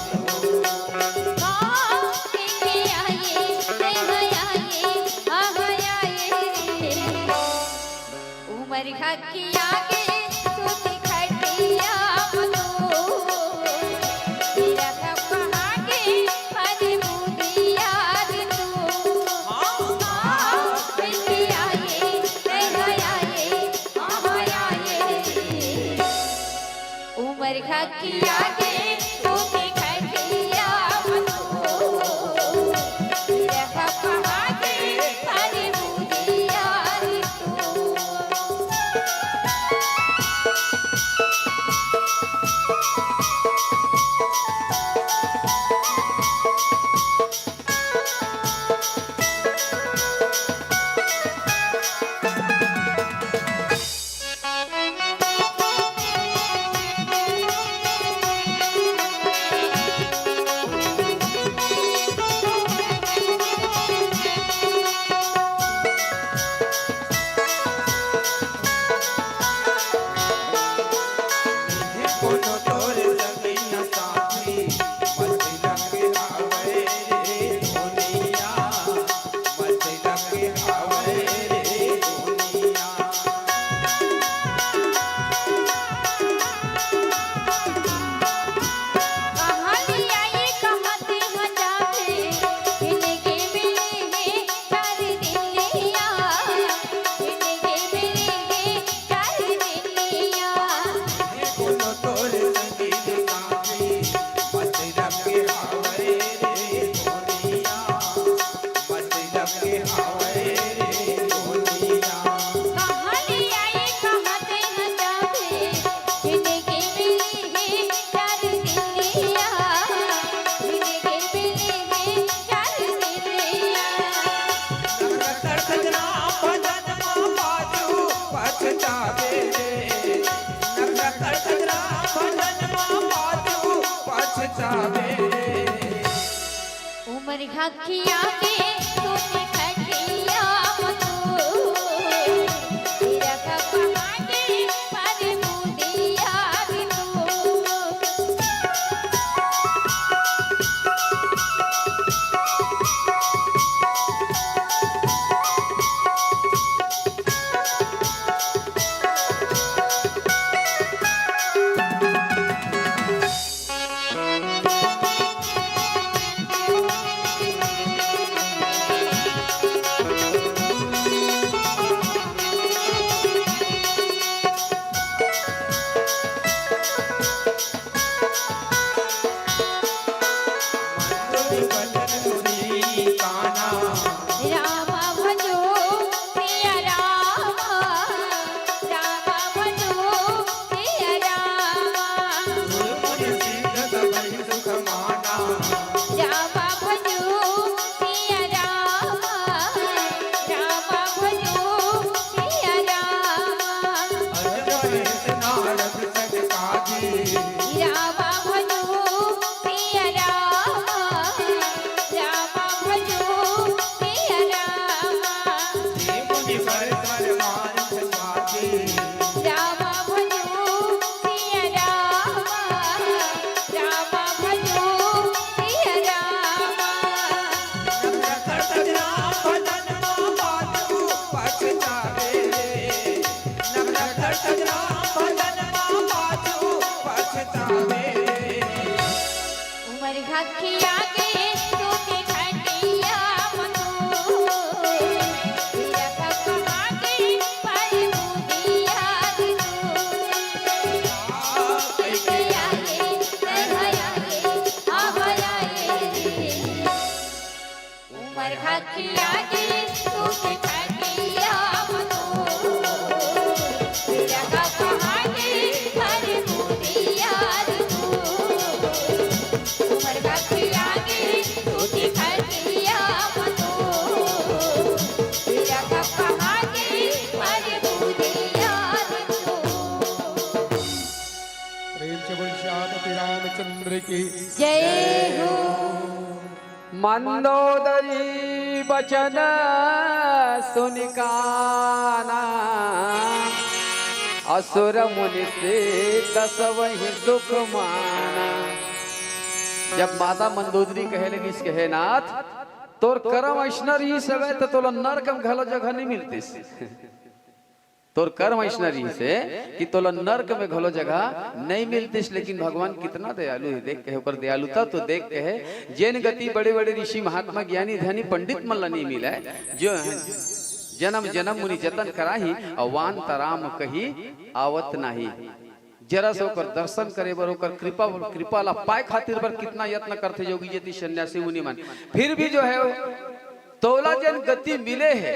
मतो तेरा का पहाड़े पर मुदिया खखिया के टूटी खटिया
रामचंद्र की
जय हो।
मंदोदरी बचन सुनिकाना असुर मुनि से दस वही सुख माना। जब माता मंदोदरी कहे लगी कहे नाथ तोर कर्म ऐसना रही सवे तो तोला नरक में घलो जगह नहीं मिलती। तोर कर्म ऐसना रही से कि तोला नरक में घलो जगह नहीं मिलती। लेकिन भगवान कितना दयालु है देख के ओकर दयालुता तो देख के है। जैन गति बड़े बड़े ऋषि महात्मा ज्ञानी धनी पंडित मन नहीं मिला जो जन्म जन्म मुनि जतन कराही अवान तराम कही आवत नाही। जरा से ओकर दर्शन करे बर ओकर कृपा ला पाए खातिर बर कितना यत्न करते जोगी जति सन्यासी मुनि मन। फिर भी जो है तोला जन गति मिले है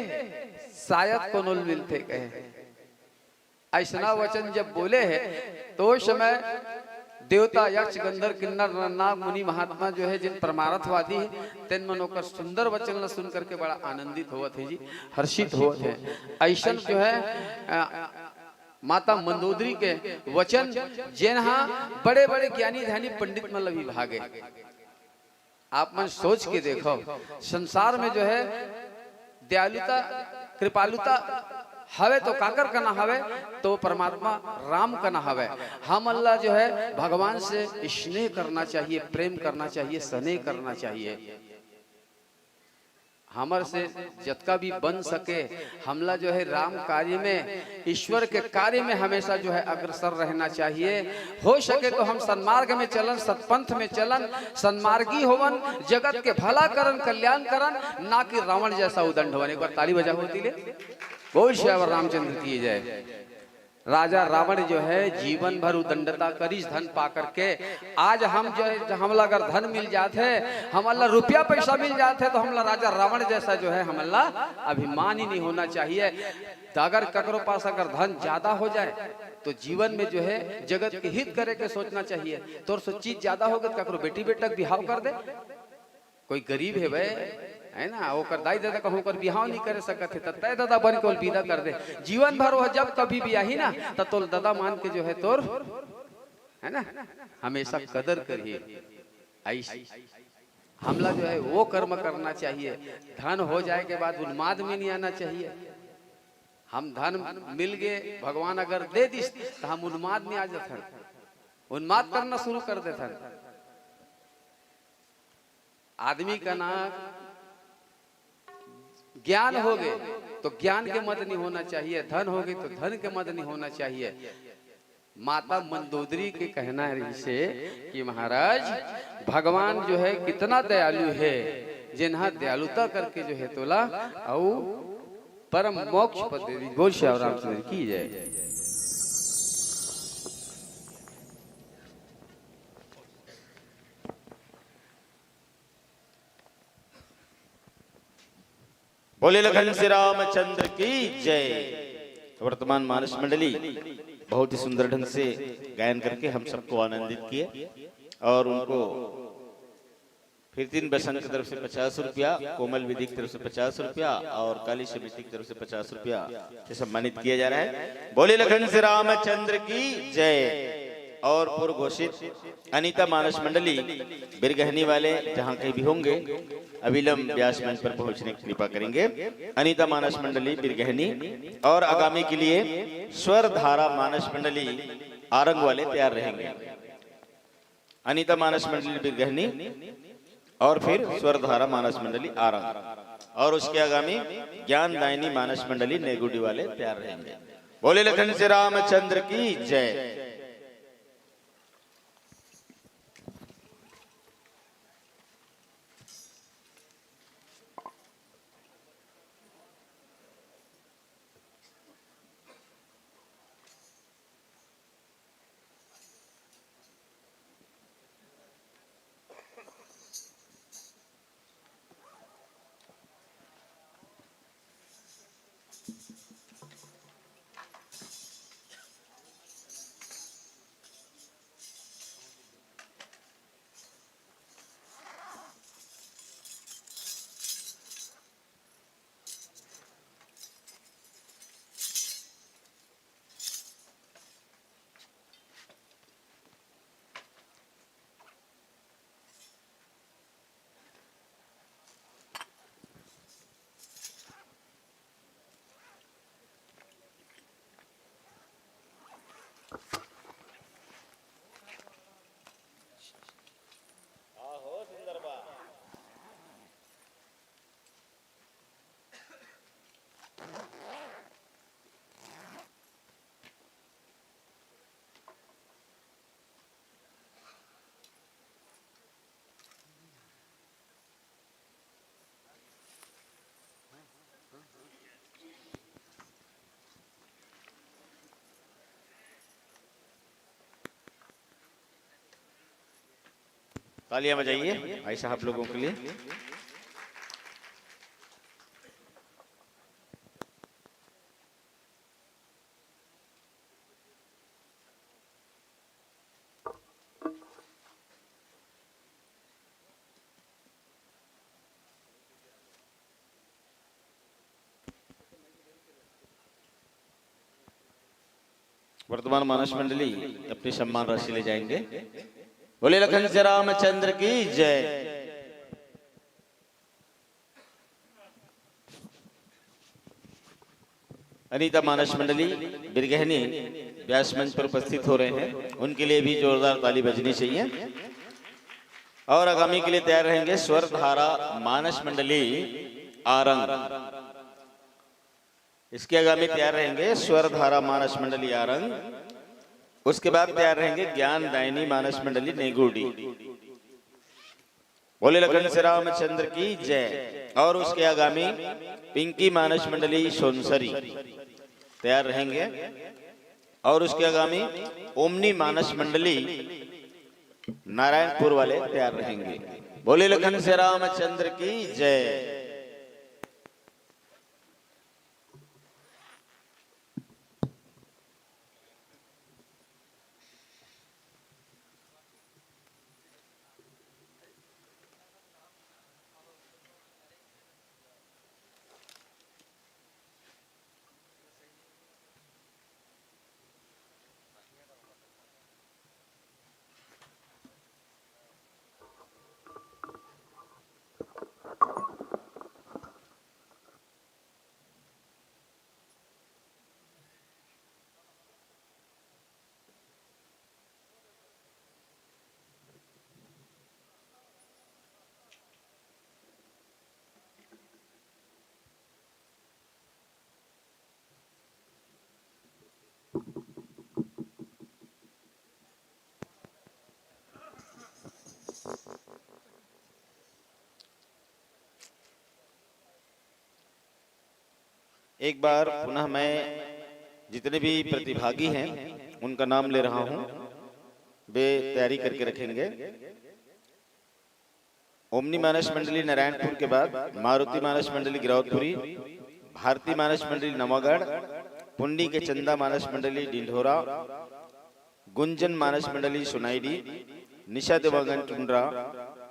शायद कोनो मिलते कहे। ऐसा वचन जब बोले हैं तो समय देवता यक्ष गंधर्व किन्नर नाग मुनि महात्मा जो है जिन परमार्थवादी है तेन मन होकर सुंदर वचन न सुन करके बड़ा आनंदित हुआ थे जी, हर्षित हुआ थे। ऐसा जो है माता मंदोदरी के वचन जेनहा बड़े बड़े ज्ञानी ध्यानी पंडित मन भी भागे। आप मन सोच के देखो संसार में जो है दयालुता कृपालुता हवे तो काकर का ना हवे तो परमात्मा राम का ना हवे। हम अल्लाह जो है भगवान से स्नेह करना चाहिए, प्रेम करना चाहिए, स्नेह करना चाहिए। हमर से जतका भी बन सके हमला जो है राम कार्य में ईश्वर के कार्य में हमेशा जो है अग्रसर रहना चाहिए। हो सके तो हम सन्मार्ग में चलन, सतपंथ में चलन, सन्मार्गी होवन, जगत के भला करन, कल्याण करन, ना कि रावण जैसा उदंड होवन। एक बार ताली बजा होती ले बोल श्री रामचंद्र की जय। राजा रावण जो है जीवन भर उदंडता करीज धन पा करके आज हम जो है हमला अगर धन मिल जाते हमला रुपया पैसा मिल जाते तो हमला राजा रावण जैसा जो है हमला अभिमान ही नहीं होना चाहिए। तो अगर ककरो पास अगर धन ज्यादा हो जाए तो जीवन में जो है जगत के हित करे के सोचना चाहिए। तो चीज ज्यादा हो गई ककरो बेटी बेटा बिहाव कर दे। कोई गरीब है भाई है ना ओकर दाई दादा कहूँ कर बिहाव नहीं करे सकते तो तय दादा बन के विदा कर दे। जीवन भर वह जब कभी भी आई ना तो तोल दादा मान के जो है तोर है ना हमेशा कदर करिए। ऐसी हमला जो है वो कर्म करना चाहिए। धन हो जाए के बाद उन्माद में नहीं आना चाहिए। हम धन मिल गए भगवान अगर दे दिस तो हम उन्माद में आ जाते उन्माद करना शुरू कर देते। आदमी का ना ज्ञान हो गए तो ज्ञान के मत नहीं होना चाहिए, धन हो गए तो धन के मत नहीं होना चाहिए। माता मंदोदरी के कहना है इसे कि महाराज भगवान जो है कितना दयालु है जिन्हा दयालुता करके जो है तोला और परम मोक्ष पद दे दी। बोल श्री रामचंद्र की जय।
बोले लखन श्री रामचंद्र की जय। वर्तमान मानस मंडली बहुत ही सुंदर ढंग से गायन करके हम सबको आनंदित किए और उनको फिर तीन बसंत की तरफ से 50 रुपया, कोमल विधि की तरफ से 50 रुपया और काली समिति की तरफ से 50 रुपया से सम्मानित किया जा रहा है। बोले लखन श्री रामचंद्र की जय। और पूर्व घोषित अनीता मानस मंडली बिरगहनी वाले जहां कहीं भी होंगे अविलंब व्यास मंच पर पहुंचने की कृपा करेंगे। अनीता मानस मंडली बिरगहनी और आगामी के लिए स्वर धारा मानस मंडली आरंग वाले तैयार रहेंगे। अनीता मानस मंडली बिरगहनी और फिर स्वर धारा मानस मंडली आरंग और उसके आगामी ज्ञान दायनी मानस मंडली नेगुडी वाले तैयार रहेंगे। बोले लखन श्री रामचंद्र की जय। तालियां बजाइए भाई साहब लोगों के लिए। वर्तमान मानस मंडली अपनी सम्मान राशि ले जाएंगे। बोले लखन श्री रामचंद्र की जय। अनीता मानस मंडली बिरगहनी व्यास मंच पर उपस्थित हो रहे हैं, उनके लिए भी जोरदार ताली बजनी चाहिए। और आगामी के लिए तैयार रहेंगे स्वरधारा मानस मंडली आरंग। इसके आगामी तैयार रहेंगे स्वरधारा मानस मंडली आरंग। उसके बाद तैयार रहेंगे ज्ञान दायनी मानस मंडली नेगुडी। बोले लखन श्री रामचंद्र की जय। और उसके आगामी पिंकी मानस मंडली सोनसरी तैयार रहेंगे। और उसके आगामी ओमनी मानस मंडली नारायणपुर वाले तैयार रहेंगे। बोले लखन श्री रामचंद्र की जय। एक बार पुनः मैं जितने भी प्रतिभागी हैं उनका नाम ले रहा हूं, वे तैयारी करके रखेंगे। ओमनी मानस मंडली नारायणपुर के बाद मारुति मानस मंडली गिरौदपुरी, भारती मानस मंडली नवागढ़, पुंडी के चंदा मानस मंडली डिंढोरा, गुंजन मानस मंडली सुनाईडी, निशा देवागन टुंड्रा,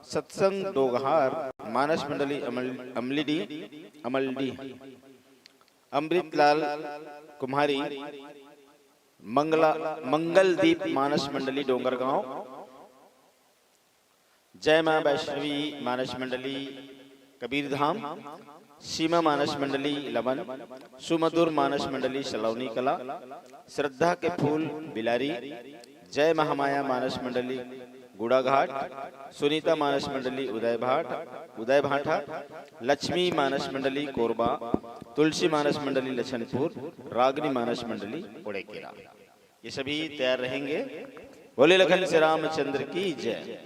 सत्संग डोगहार मानस मंडली अमलडी, अमृतलाल कुम्हारी मंगलदीप मानस मंडली डोंगरगांव, जय मां वैष्णवी मानस मंडली कबीरधाम, सीमा मानस मंडली लवन, सुमधुर मानस मंडली सलौनी कला, श्रद्धा के फूल बिलारी, जय महामाया मानस मंडली गुड़ाघाट, सुनीता मानस मंडली उदय भाटा, लक्ष्मी मानस मंडली कोरबा, तुलसी मानस मंडली लछनपुर, रागनी मानस मंडली उड़ेकेला। ये सभी तैयार रहेंगे। बोले लखन श्री रामचंद्र की जय।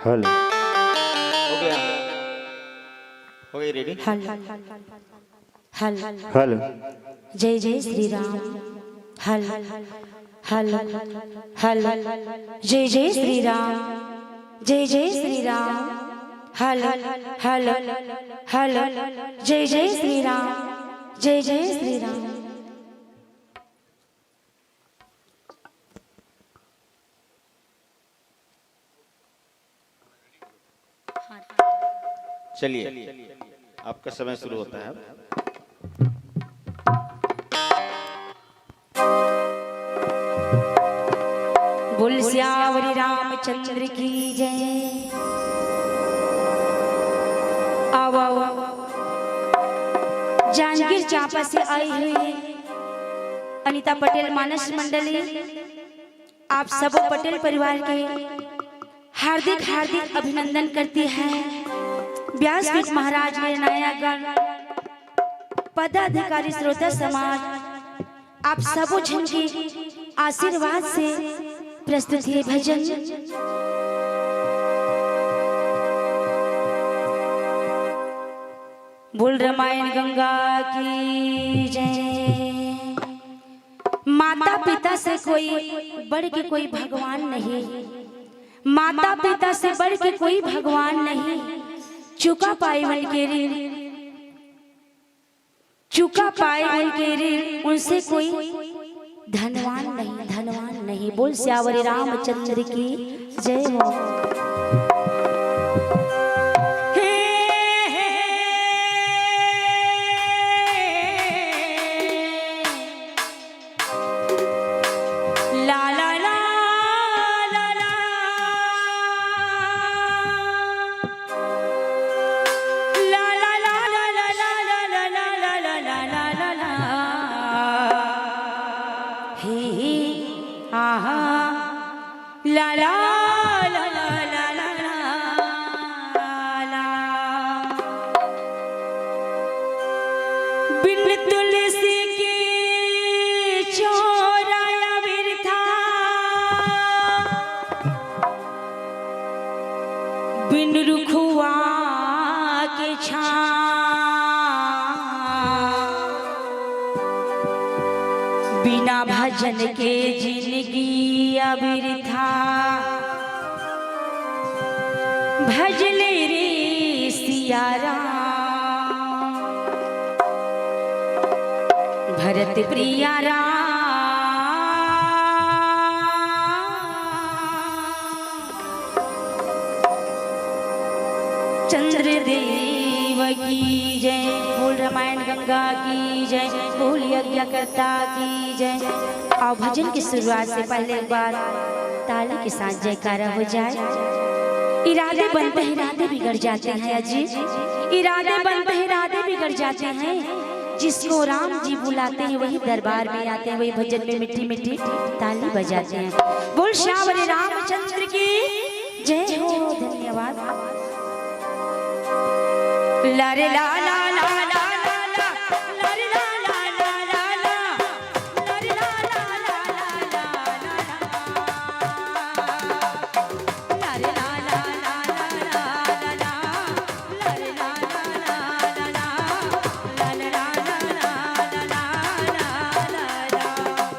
हेलो,
हो गया, हो गई रेडी।
Hello hello
hello.
जय जय श्री राम, हल हल हल जय जय श्री राम, जय जय श्री राम। हल हल हल जय जय श्री राम, जय जय श्री राम।
चलिए आपका समय शुरू होता है।
बोल श्यावरी रामचंद्र की जय। आओ आओ, जांजगीर चांपा से आई हुई अनीता पटेल मानस मंडली आप सब पटेल परिवार के हार्दिक हार्दिक अभिनंदन करती है। व्यासपीठ महाराज निर्णायकगण, पदाधिकारी, श्रोता समाज, आप सब जन के आशीर्वाद से प्रस्तुत है भजन। बोल रामायण गंगा की जय। माता पिता से कोई बढ़ के कोई भगवान नहीं, माता पिता से बढ़ के कोई भगवान नहीं। चुका पाए उनके ऋण, चुका पाए उनके ऋण, उनसे कोई धनवान नहीं, धनवान नहीं। बोल श्यावरी रामचंद्र की जय हो। बिन रुखुआ के बिना भजन के जिंदगी अबिरथा। भजले रे सिया राम, भरत प्रिया राम। चंद्रदेव की जय। बोल रामायण गंगा की जय। बोल यज्ञकर्ता की जय। और भजन की शुरुआत से पहले एक बार ताली के साथ जयकारा हो जाए। इरादे बनते हैं इरादे बिगड़ जाते हैं अजीज, इरादे बनते हैं इरादे बिगड़ जाते हैं। जिसको राम जी बुलाते हैं वही दरबार में आते हैं, वही भजन में मीठी मीठी ताली बजाते हैं। बोल श्यावरी रामचंद्र की जय हो। धन्यवाद। लारे ला ला ला ला ला ला, लारे ला ला ला ला ला, लारे ला ला ला ला ला ला, लारे ला ला ला ला ला ला, लारे ला ला ला ला ला, लारे ला ला ला ला ला ला, लारे ला ला ला ला ला ला, ला ला ला ला ला ला।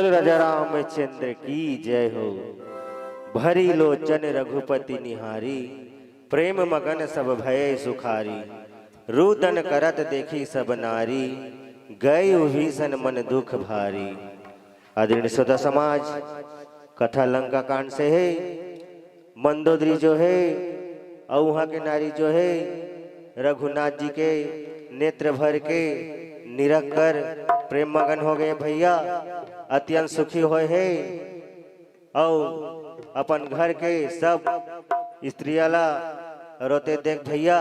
बोल राजा रामचंद्र की जय हो। भरी लोचन रघुपति निहारी, प्रेम मगन सब भय सुखारी। रुदन करत देखी सब नारी, गए भीषण मन दुख भारी। आदरणीय श्रोता समाज, कथा लंका कांड से है। मंदोदरी जो है और वहाँ के नारी जो है रघुनाथ जी के नेत्र भर के निरख कर प्रेम मगन हो गए भैया, अत्यंत सुखी हुए है। और अपन घर के सब स्त्रियाला रोते देख भैया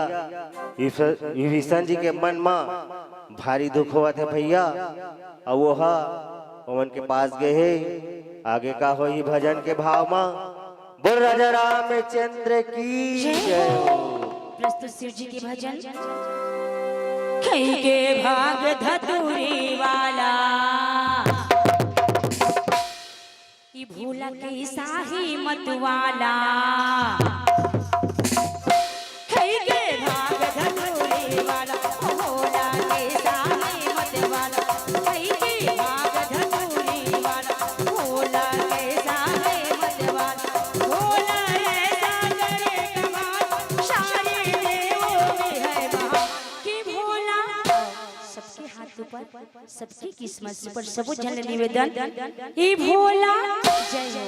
विभीषण जी के मन में भारी दुख हुआ थे भैया। और वो पवन के पास गए है। आगे का हो ही भजन के भाव में। बोल राजा रामचंद्र की जय हो।
प्रस्तुत शिव जी के भजन। कई के भाग धतुरी वाला, ई भोला के साही मत वाला। कई के भाग धतुरी वाला, ओ भोला के साही मत वाला। कई के भाग धतुरी वाला, भोला के साही मत वाला। भोला ऐसा करे कमाल, सारे देवों में है बहार। कि भोला सबके हाथ ऊपर, सबकी किस्मत पर सबो जन निवेदन, ई भोला जय हो।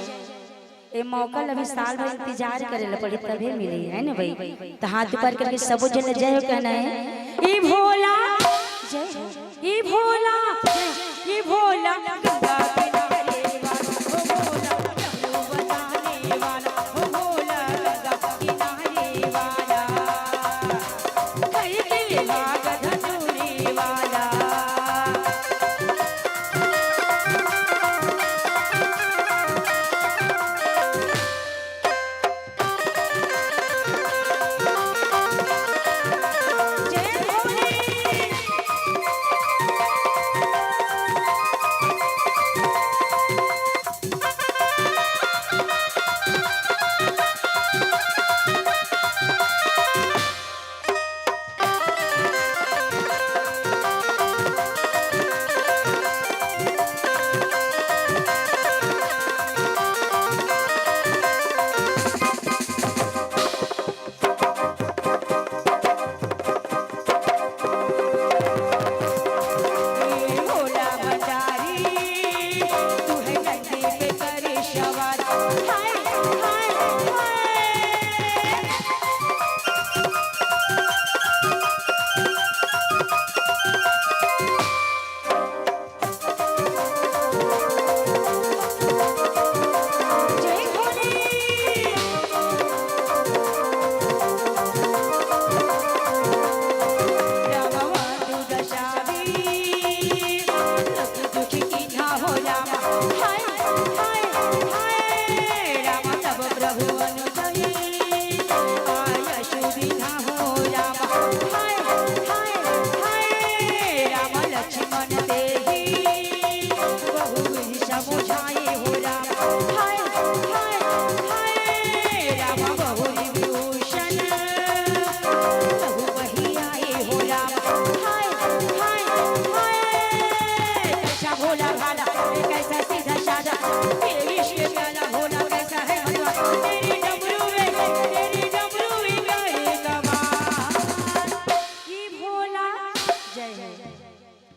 ए मौका अभी साल भर इंतजार करे ला पड़ी तभी मिली है ना भाई। तो हाथ ऊपर करके सबो जन जय हो कहना है। ई भोला जय हो, ई भोला, ई भोला गंगा किनारे वाला, ओ भोला डमरू बजाने वाला, ओ भोला गंगा किनारे वाला। कई के भाग धतूरी वाला।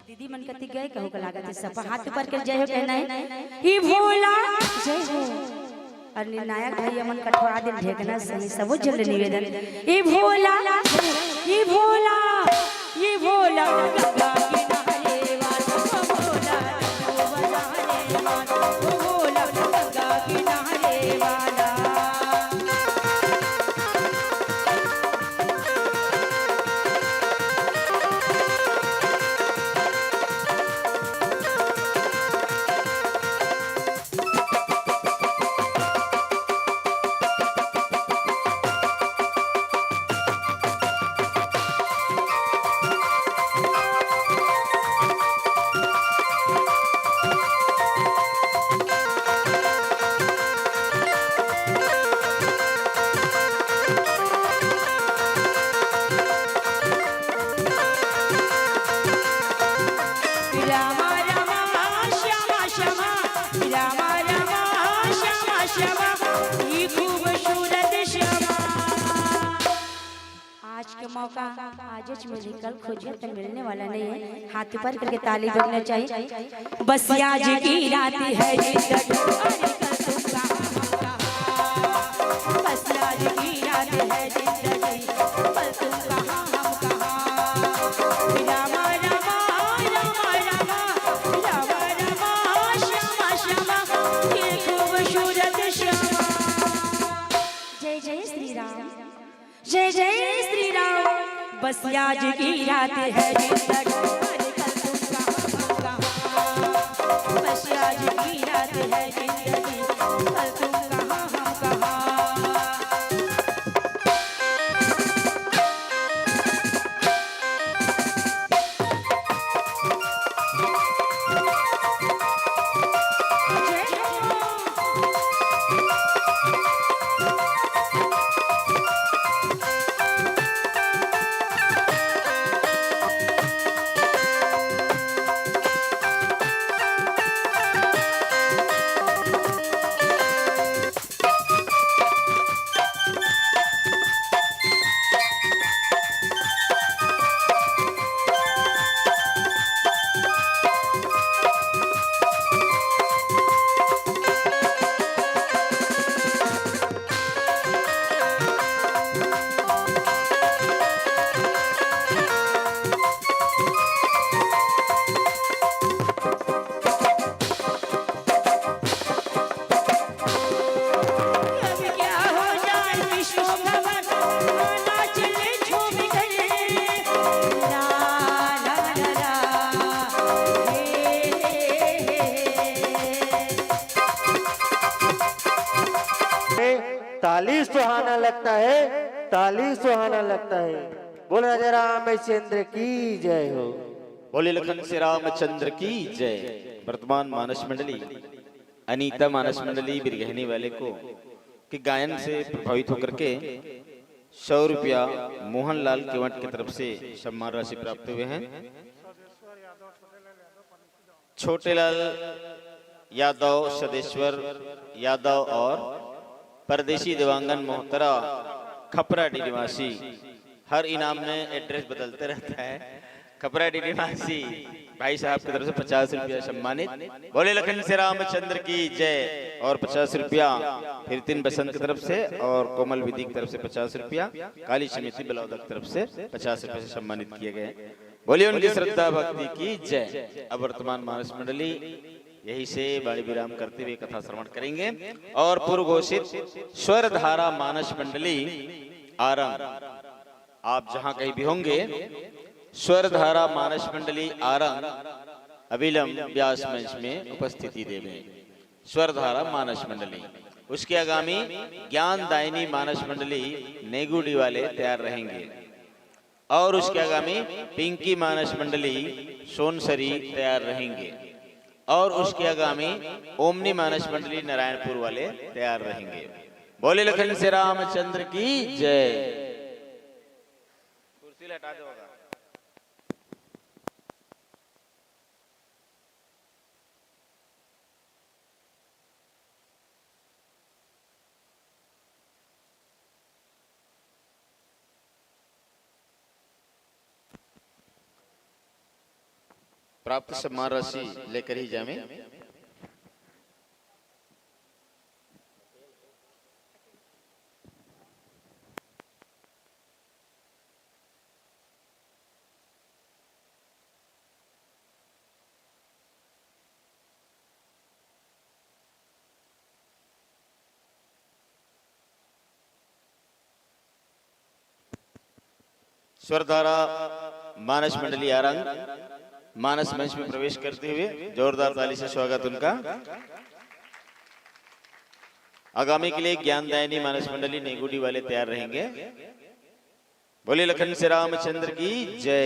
दीदी मन कति गए कहू का लागत है सब हाथ पर के जय हो कहना है। ई भोला जय हो। और निर्णायक भैया मन कठवा दिन ढेकना सही सब जल निवेदन। ई भोला, ई भोला, ई भोला गंगा किनारे वाला, ओ भोला डमरू बजाने वाला, ओ भोला गंगा किनारे वाला। आज मुझे कल खोजिए तो मिलने वाला नहीं है। हाथ ऊपर करके ताली बजना चाहिए। बस आज की रात है जिंदगी, अरे कल तुम कहाँ, बस आज की रात है जिंदगी, कल तुम कहाँ हम कहाँ। रामा रामा रामा रामा रामा रामा श्यामा श्यामा ये खूबसूरत श्यामा। जय जय श्री राम, जय जय श्री राम। बस आज की रात है जिंदगी, अरे कल तुम कहाँ हम कहाँ। बस आज की रात है जिंदगी, कल तुम कहाँ हम कहाँ।
ताली सुहाना लगता है, ताली सुहाना लगता है। बोल राजा रामचंद्र की जय हो।
बोले लखन से रामचंद्र की जय। वर्तमान मानस मंडली अनीता मानस मंडली बिरगहनी वाले को कि गायन से प्रभावित होकर के 100 रुपया मोहनलाल केवट की तरफ से सम्मान राशि प्राप्त हुए हैं। छोटेलाल यादव, सदेश्वर यादव और परदेशी दिवांगन मोहतरा खपराडी निवासी, हर इनाम में एड्रेस बदलते रहता है। खपराडी निवासी भाई साहब की तरफ से 50 रुपया सम्मानित। बोले लखन से रामचंद्र की जय। और 50 रुपया फिर 3 बसंत की तरफ से और कोमल विधि की तरफ से 50 रुपया, काली समिति बलौदा की तरफ से 50 रुपये से सम्मानित किए गए। बोलिए उनकी श्रद्धा भक्ति की जय। अब वर्तमान मानस मंडली यही से बाड़ी विराम करते हुए कथा श्रवण करेंगे। और पूर्व घोषित स्वर धारा मानस मंडली आरंग, आप जहां कहीं भी होंगे, स्वर धारा मानस मंडली आरंग अविलंब व्यास मंच में उपस्थिति देवे। स्वर धारा मानस मंडली, उसके आगामी ज्ञान दायनी मानस मंडली नेगुडी वाले तैयार रहेंगे। और उसके आगामी पिंकी मानस मंडली सोनसरी तैयार रहेंगे। और उसके आगामी ओमनी मानस मंडली नारायणपुर वाले तैयार रहेंगे। बोले लखन से रामचंद्र की जय। कुर्सी हटा दो। प्राप्त सम्मान राशि लेकर ही जावे। स्वरधारा मानस मंडली आरंग मानस मंच में प्रवेश करते हुए जोरदार ताली से स्वागत उनका। आगामी के लिए ज्ञानदायिनी मानस मंडली नेगुडी वाले तैयार रहेंगे। बोले लखन से रामचंद्र की जय।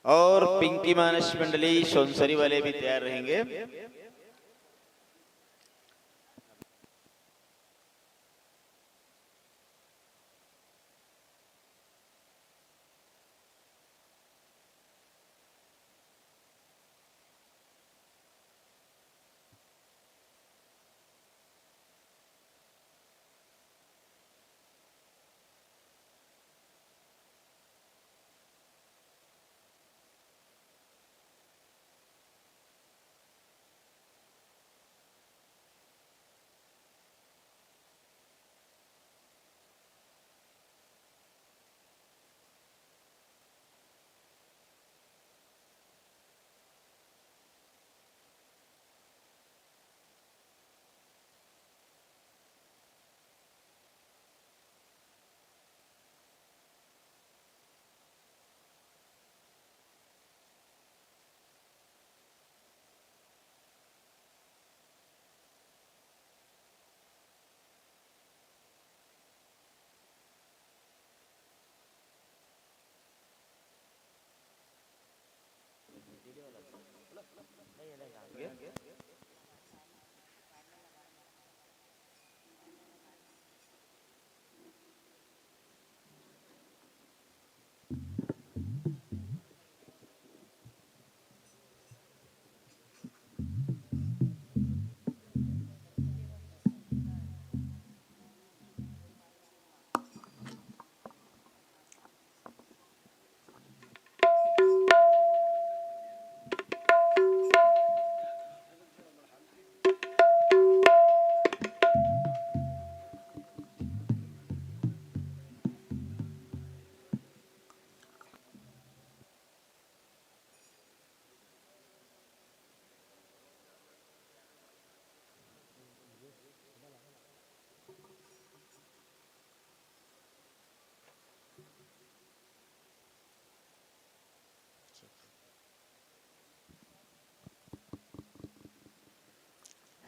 और पिंकी मानस मंडली सोनसरी वाले भी तैयार रहेंगे।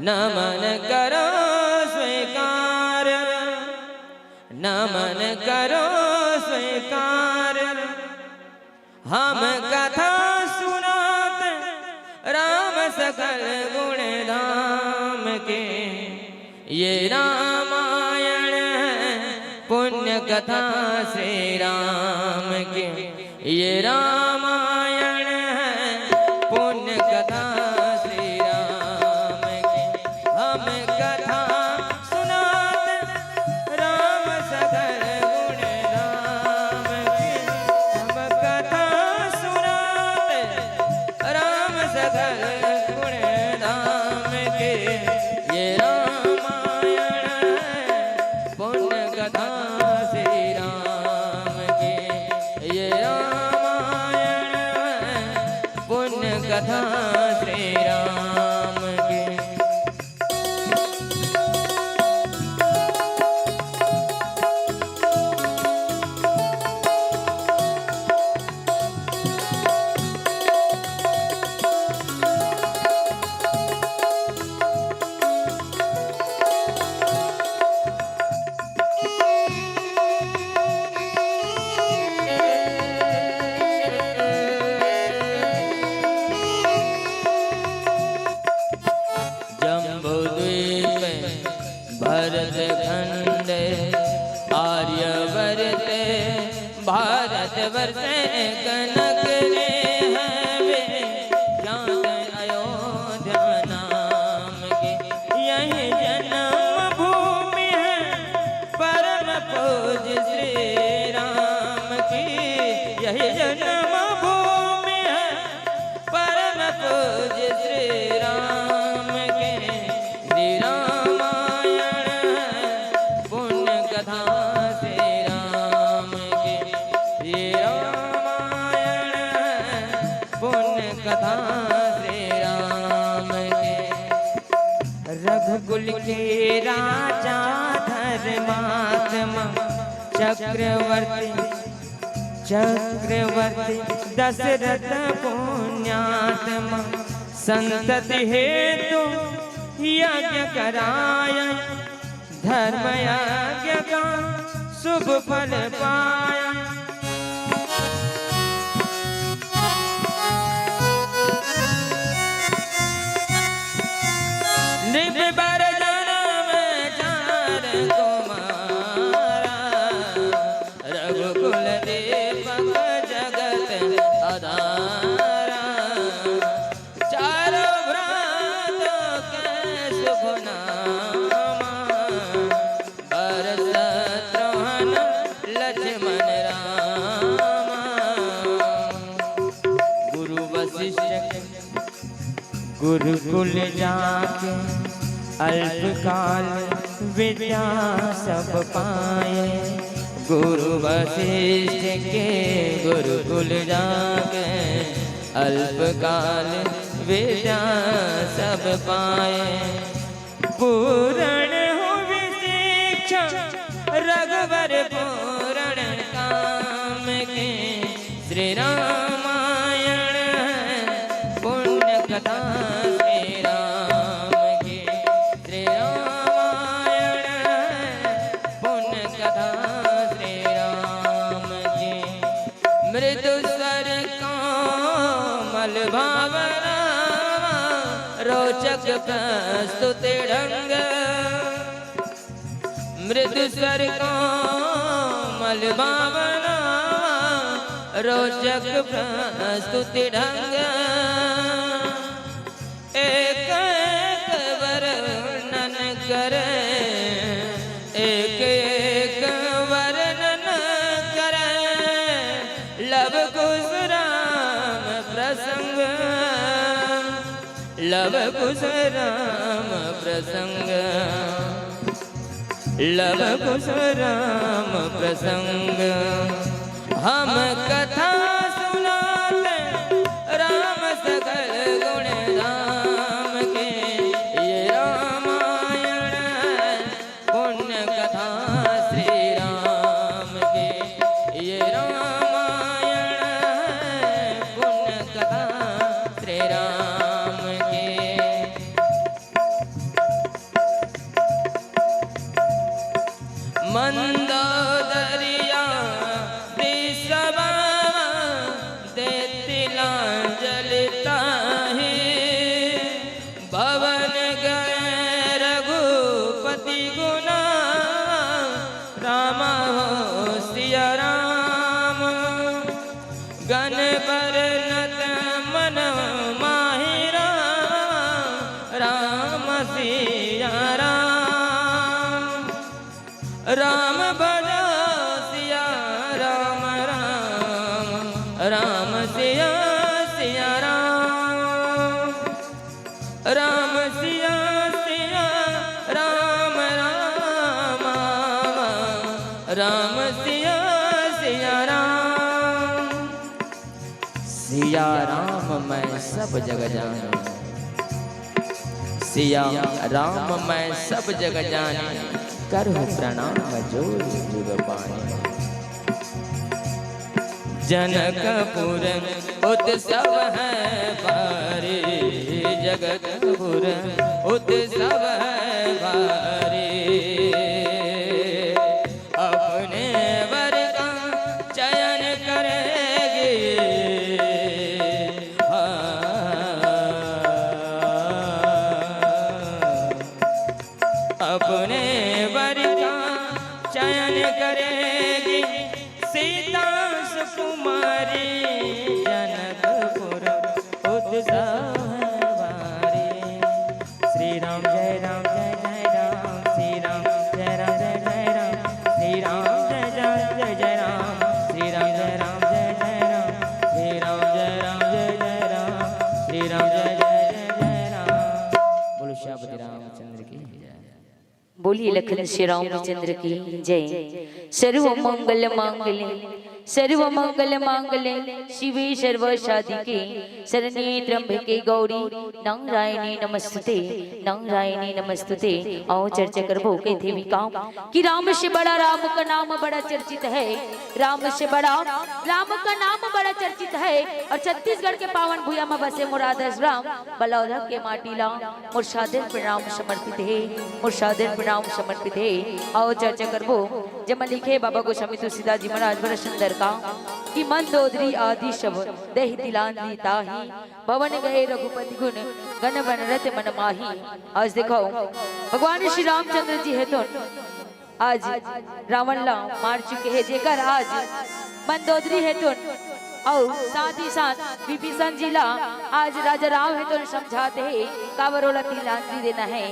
नमन करो स्वीकार, नमन करो स्वीकार। हम कथा सुनाते राम सकल गुण धाम के, ये रामायण है पुण्य कथा श्री राम के, ये रामायण है पुण्य कथा श्री राम के। हम कथा सुनाते राम सकल गुण धाम के, हम कथा सुनाते राम सकल गुण धाम के, ये रामायण है पुण्य कथा श्री राम के, ये रामायण है पुण्य कथा श्री राम के। जम्बूद्वीप भरत खंड आर्यवर्त भारत वर्ष कनक रे हवे ज्ञात अयोध्या नाम के, यही जन्म भूमि है परम पूज्य श्री राम की, यही जन्म भूमि है परम पूज्य श्री राम के, श्री रामायण है पुण्य कथा श्री राम के, श्री रामायण है पुण्य कथा श्री राम के। रघुकुल के राजा धर्मात्मा चक्रवर्ती, चक्रवर्ती दशरथ पुण्यात्मा, संतति हेतु यज्ञ कराया, धर्म यज्ञ का शुभ फल पाया। निबर जन्म चार कुमारा, रघुकुल दीपक जगत आधारा, चारों व्रतों के शुभ नामा, भरत शत्रुघ्न लक्ष्मण रामा। गुरु वशिष्ठ गुरुकुल जाके अल्पकाल विद्या सब पाए, गुरु वशिष्ठ के गुरुकुल जाके अल्पकाल विद्या सब पाए। पूर्ण हुई शिक्षा रघुवर पूर्ण काम के, श्री रामायण है पुण्य कथा श्री राम के, श्री रामायण है पुण्य कथा श्री राम के। मृदु स्वर कोमल भावना रोचक प्रस्तुति ढंग, मृदु स्वर कोमल भावना रोचक प्रस्तुति ढंग, एक एक वर्णन करे, एक एक वर्णन करे, लव कुश राम प्रसंग, लव कुश राम प्रसंग, लव कुश राम प्रसंग। हम कथा सुनाते राम सकल गुण धाम के, ये रामायण है पुण्य कथा श्री राम के, ये रामायण है पुण्य कथा श्री राम के। मंदोदरिया वृषभा देतिला जलता है भवन गए रघुपति गुना राम हो सिया राम गण बरनत मन माहिरा राम सिया राम राम भजो सिया राम राम राम सिया सिया राम राम सिया सिया राम राम राम सिया सिया राम सिया राम मैं सब जग जानू सिया राम मैं सब जग जाने करहु प्रणाम जोर जुग पानी जनकपुर उत्सव है भारी जगतपुर उत्सव है भारी अपने वर का चयन करेगी अपने वर का चयन करेगी सीता सुकुमारी जनकपुर उत्सव वारी श्री राम जय राम जय जय राम श्री राम जय राम जय जय राम श्री राम जय जय जय जय राम श्री राम जय राम जय जय राम श्री राम जय राम जय जय राम श्री राम जय जय जय जय राम बोलो श्यामपति रामचंद्र की जय
बोलिए लखन श्री रामचंद्र की जय। सर्व मंगल मांगल्ये सर्व मंगल मांगल्ये शिवे सर्व साधिके शरण्ये त्र्यंबके गौरी नारायणी नमस्तुते नारायणी नमस्तुते। आओ चर्चा करबो कहते भी काम कि राम से बड़ा राम का नाम बड़ा चर्चित है राम से बड़ा राम का नाम बड़ा चर्चित है और छत्तीसगढ़ के पावन भूया में बसे मुरादस राम बलौदा के माटीला मुर्शादर प्रणाम समर्पित है मुर्शादर प्रणाम समर्पित है। आओ चर्चा करबो जब लिखे बाबा गोस्वामी तुलसीदास जी महाराज बड़ा सुंदर का कि मंदोदरी आदि शब देह दिलानी ताही भवन गए रघुपति गुण गण बनरत मन माही। आज देखो भगवान श्री रामचंद्र जी है तो आज रावण ला मार चुके हैं जेकर आज मंदोदरी है तो और साथ ही साथ विभीषण जी ला आज राजा राम है तो समझाते हैं कावरोला तिलांजलि देना है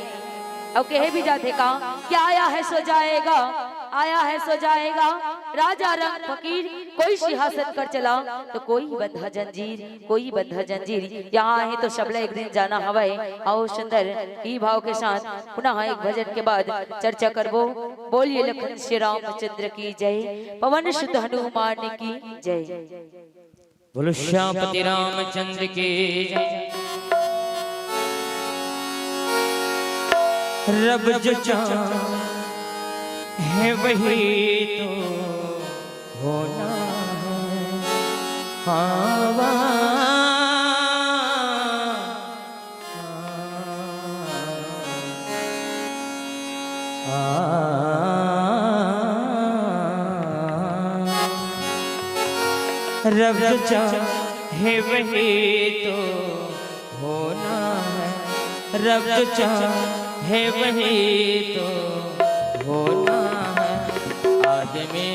और कहे भी जाते का क्या आया है सो जाएगा आया है सो जाएगा राजा रंग फकीर कोई सिंहासन कर चला तो कोई बंधा जंजीर यहाँ है तो सबला एक दिन जाना हवाए। आओ सुंदर ई भाव के साथ पुनः एक भजन के बाद चर्चा करबो। बोलिए लखन श्री रामचंद्र की जय पवन सुत हनुमान की जय
बोलो श्यामपति रामचंद्र की जय। रब जो चाहे है वही तो होना रब जो चाहे वही तो होना है रब जो चाहे वही तो होना है आदमी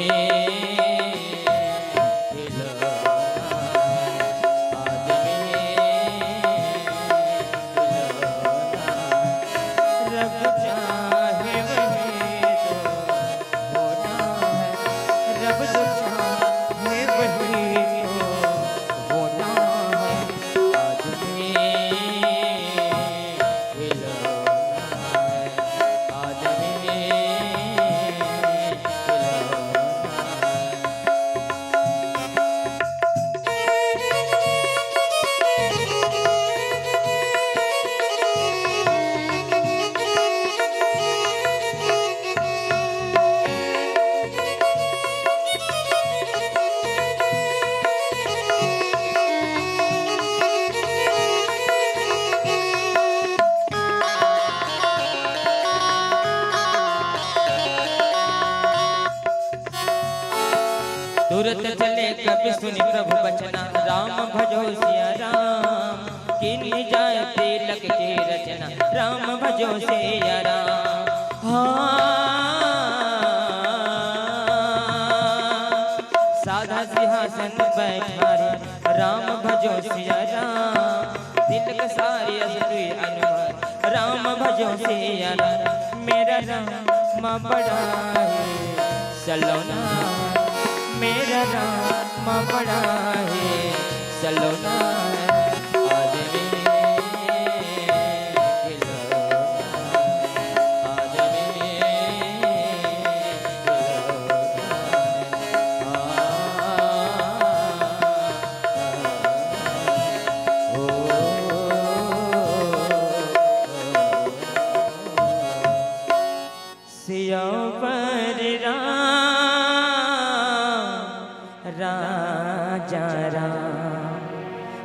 तुरत चले कपि सुनि प्रभु बचना, राम भजो सिया राम, किन्हीं जाए तिलक की रचना, राम भजो सिया राम। साधा सिंहासन बैठारे, राम भजो सिया राम, तिलक सारी असुई अनुहार, राम भजो सिया राम। मेरा राम बड़ा है सलोना, मेरा राम बड़ा है सलोना, आदमी सिया पर राजा राम,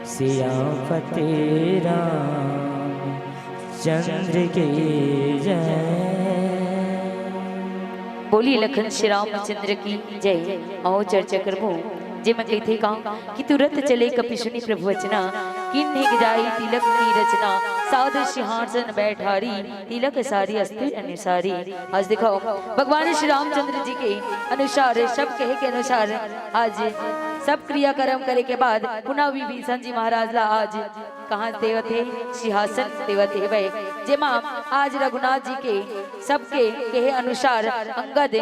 सियापति राम चंद्र की जय।
बोली लखन श्री रामचंद्र की जय। आओ चर्चा करबो जे मैं कहते का कि तुरंत चले कपि सुनि प्रभु वचना, किन्हीं जाई तिलक की रचना, साधु सिंहासन बैठारी, तिलक सारी अस्त्र अनुसारी। आज देखो भगवान श्री रामचंद्र जी के अनुसार, सब कहे के अनुसार आज सब क्रियाक्रम करे के बाद पुनः विभीषण जी महाराज ला आज कहाँ देव थे सिंहासन देव थे वह जेमा आज रघुनाथ जी के सबके कहे अनुसार अंगद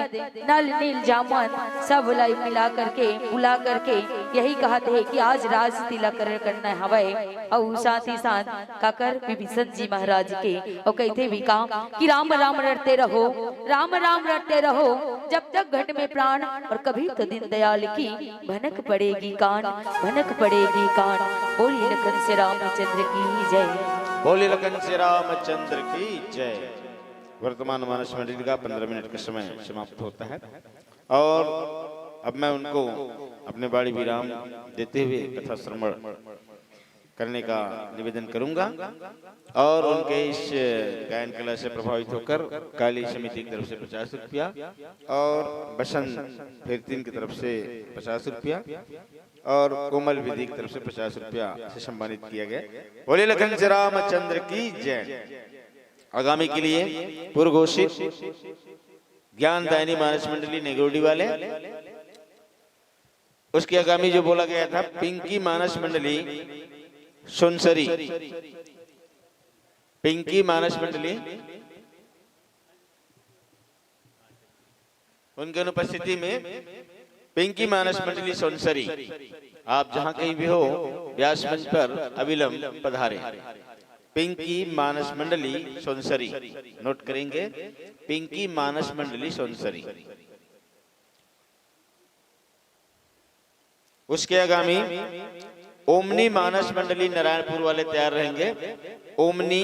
नल नील जामुन सब लाई मिला करके बुला करके यही कहते हैं कि आज राज तिलक करना हवाए और साथ ही साथ काकर विभीषण जी महाराज के और कहते भी कहा कि राम राम रटते रहो, राम राम रटते रहो जब तक घट में प्राण, और कभी तो दिन दयाल की भनक पड़ेगी कान, भनक पड़ेगी कान। बोली लखन से रामचंद्र की जय।
बोली लखन श्री रामचंद्र की जय। वर्तमान मानस मंडली का 15 मिनट का समय समाप्त होता है और अब मैं उनको अपने बाड़ी विराम देते हुए कथा श्रवण करने का निवेदन करूंगा और उनके इस गायन कला से प्रभावित होकर काली समिति की तरफ से 50 रुपया और बसंत फिरतीन की तरफ से 50 रुपया और कोमल विधि की तरफ से 50 रुपया से सम्मानित किया गया। बोले लखन श्री रामचंद्र की जय। आगामी के लिए पूर्व घोषित ज्ञानदायिनी मानस मंडली नेगरोडी वाले, उसके आगामी जो बोला गया था पिंकी मानस मंडली सुनसरी, पिंकी मानस मंडली, उनके अनुपस्थिति में पिंकी मानस मंडली सुनसरी, आप जहां कहीं भी हो व्यास मंच पर अविलंब पधारे। पिंकी मानस मंडली सुनसरी, नोट करेंगे पिंकी मानस मंडली सुनसरी। उसके आगामी ओमनी मानस मंडली नारायणपुर वाले तैयार रहेंगे, ओमनी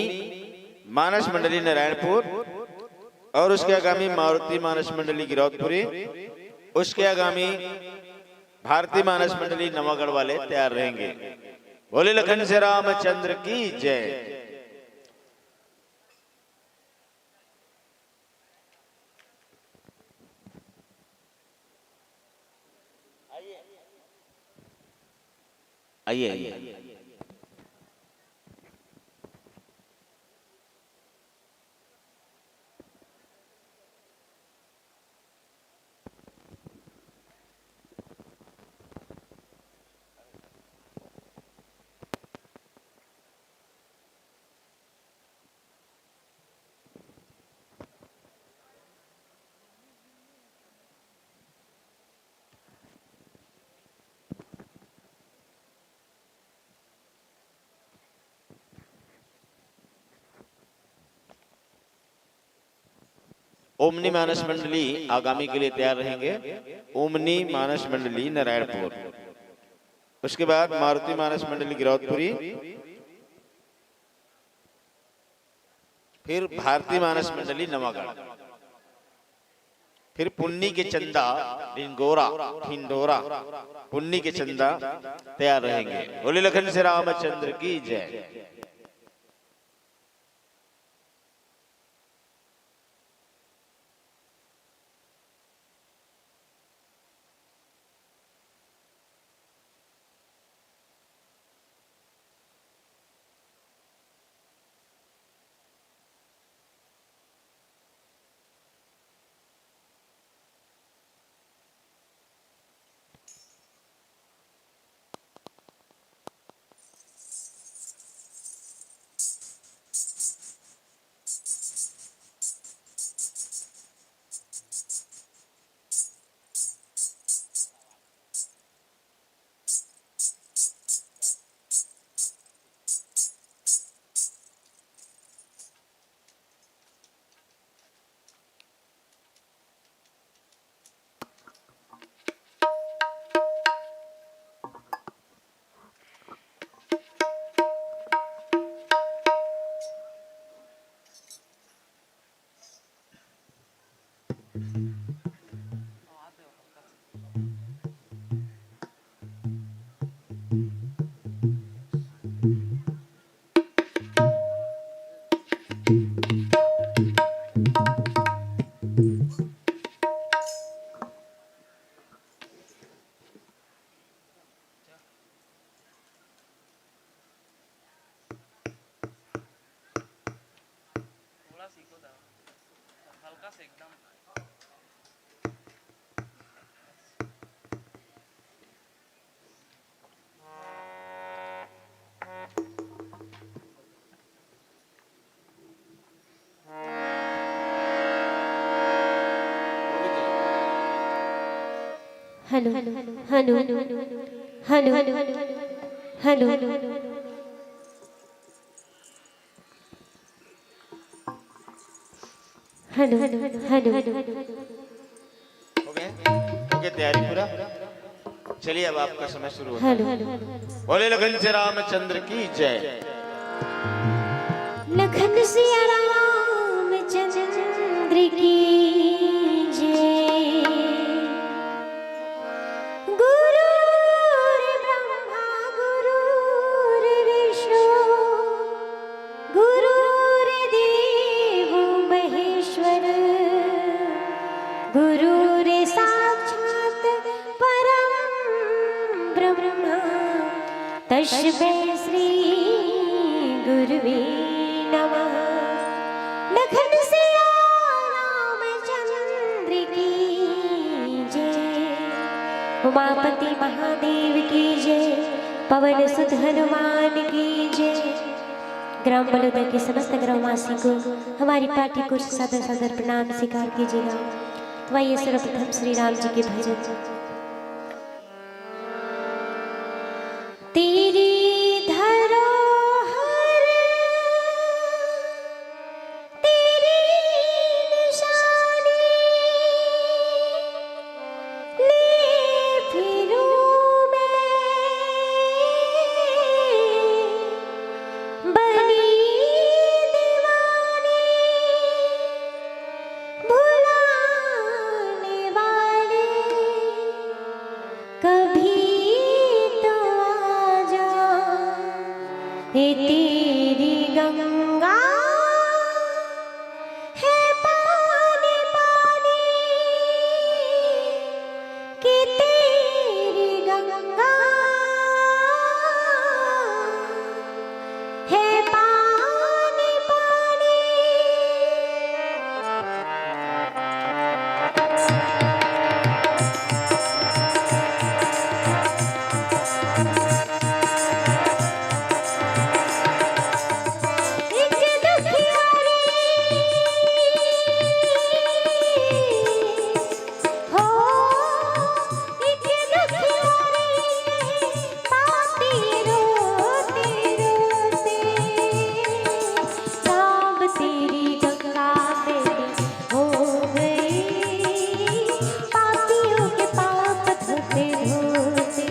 मानस मंडली नारायणपुर, और उसके आगामी मारुति मानस मंडली गिरौदपुरी, उसके आगामी भारतीय मानस मंडली नवागढ़ वाले तैयार रहेंगे। बोले लखन श्री रामचंद्र की जय। आइए आइए। ओमनी मानस मंडली आगामी के लिए तैयार रहेंगे, ओमनी मानस मंडली नारायणपुर, उसके बाद मारुति मानस मंडली गिरौदपुरी, फिर भारतीय मानस मंडली नवागढ़, फिर पुन्नी के चंदा डिंगोरा खिंडोरा, पुन्नी के चंदा तैयार रहेंगे। बोले लखन श्री रामचंद्र की जय।
Hello hello hello hello hello hello
हो गया तैयारी पूरा। चलिए अब आपका समय शुरू होता
हेलो
है। बोले लगन से रामचंद्र की जय।
लखन सिया रामचंद्र की जय। गुरुर् ब्रह्मा गुरुर्विष्णु गुरुर्देवो महेश्वर गुरुर् साक्षात् परं ब्रह्म तस्मै श्री गुरुवे नमः। लखन सिया रामचंद्र की जय। उमापति महादेव की जय। पवन सुत हनुमान की जय। ग्राम बलौदा के समस्त ग्रामवासी को हमारी पार्टी को सादर सादर प्रणाम स्वीकार कीजिएगा। तो आइए सर्वप्रथम श्री राम जी के भजन। तेरी धरोहर तेरी निशानी ले फिरूं मैं बनी दीवानी भुलाने वाले कभी तो आजा ये तेरी गंगा है पानी पानी कि तेरी गंगा है पानी पानी। एक दुखियारी हो एक दुखियारी पाती रोते रोते राम तेरी गंगा तेरी हो गई पापियों के पाप धोते धोते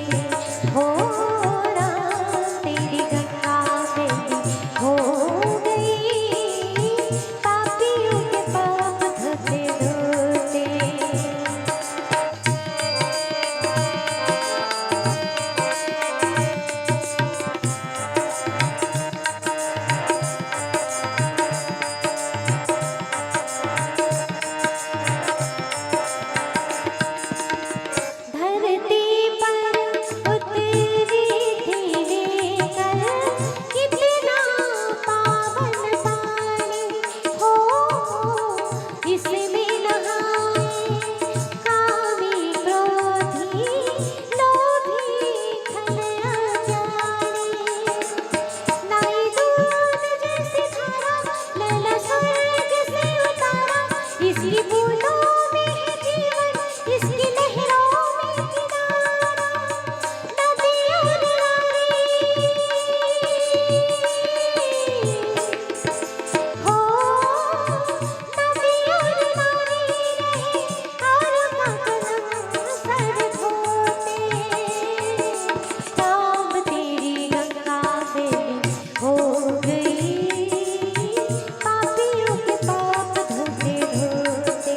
हो राम तेरी गंगा तेरी हो गई पापियों के पाप धोते धोते। धरती पर उतरी थी लेकर कितना पावन पानी हो इसमें नहाए कामी क्रोधी लोभी खलया जाने लाई दूध जैसी धारा लला स्वर्ग से उतारा इसी बूंदों में है जीवन इसकी लहरों में किनारा नदियों नारी हो नदियों नारी रहे और कदम सर धोते राम तेरी गंगा तेरी हो गई पापियों के पाप धोते धोते।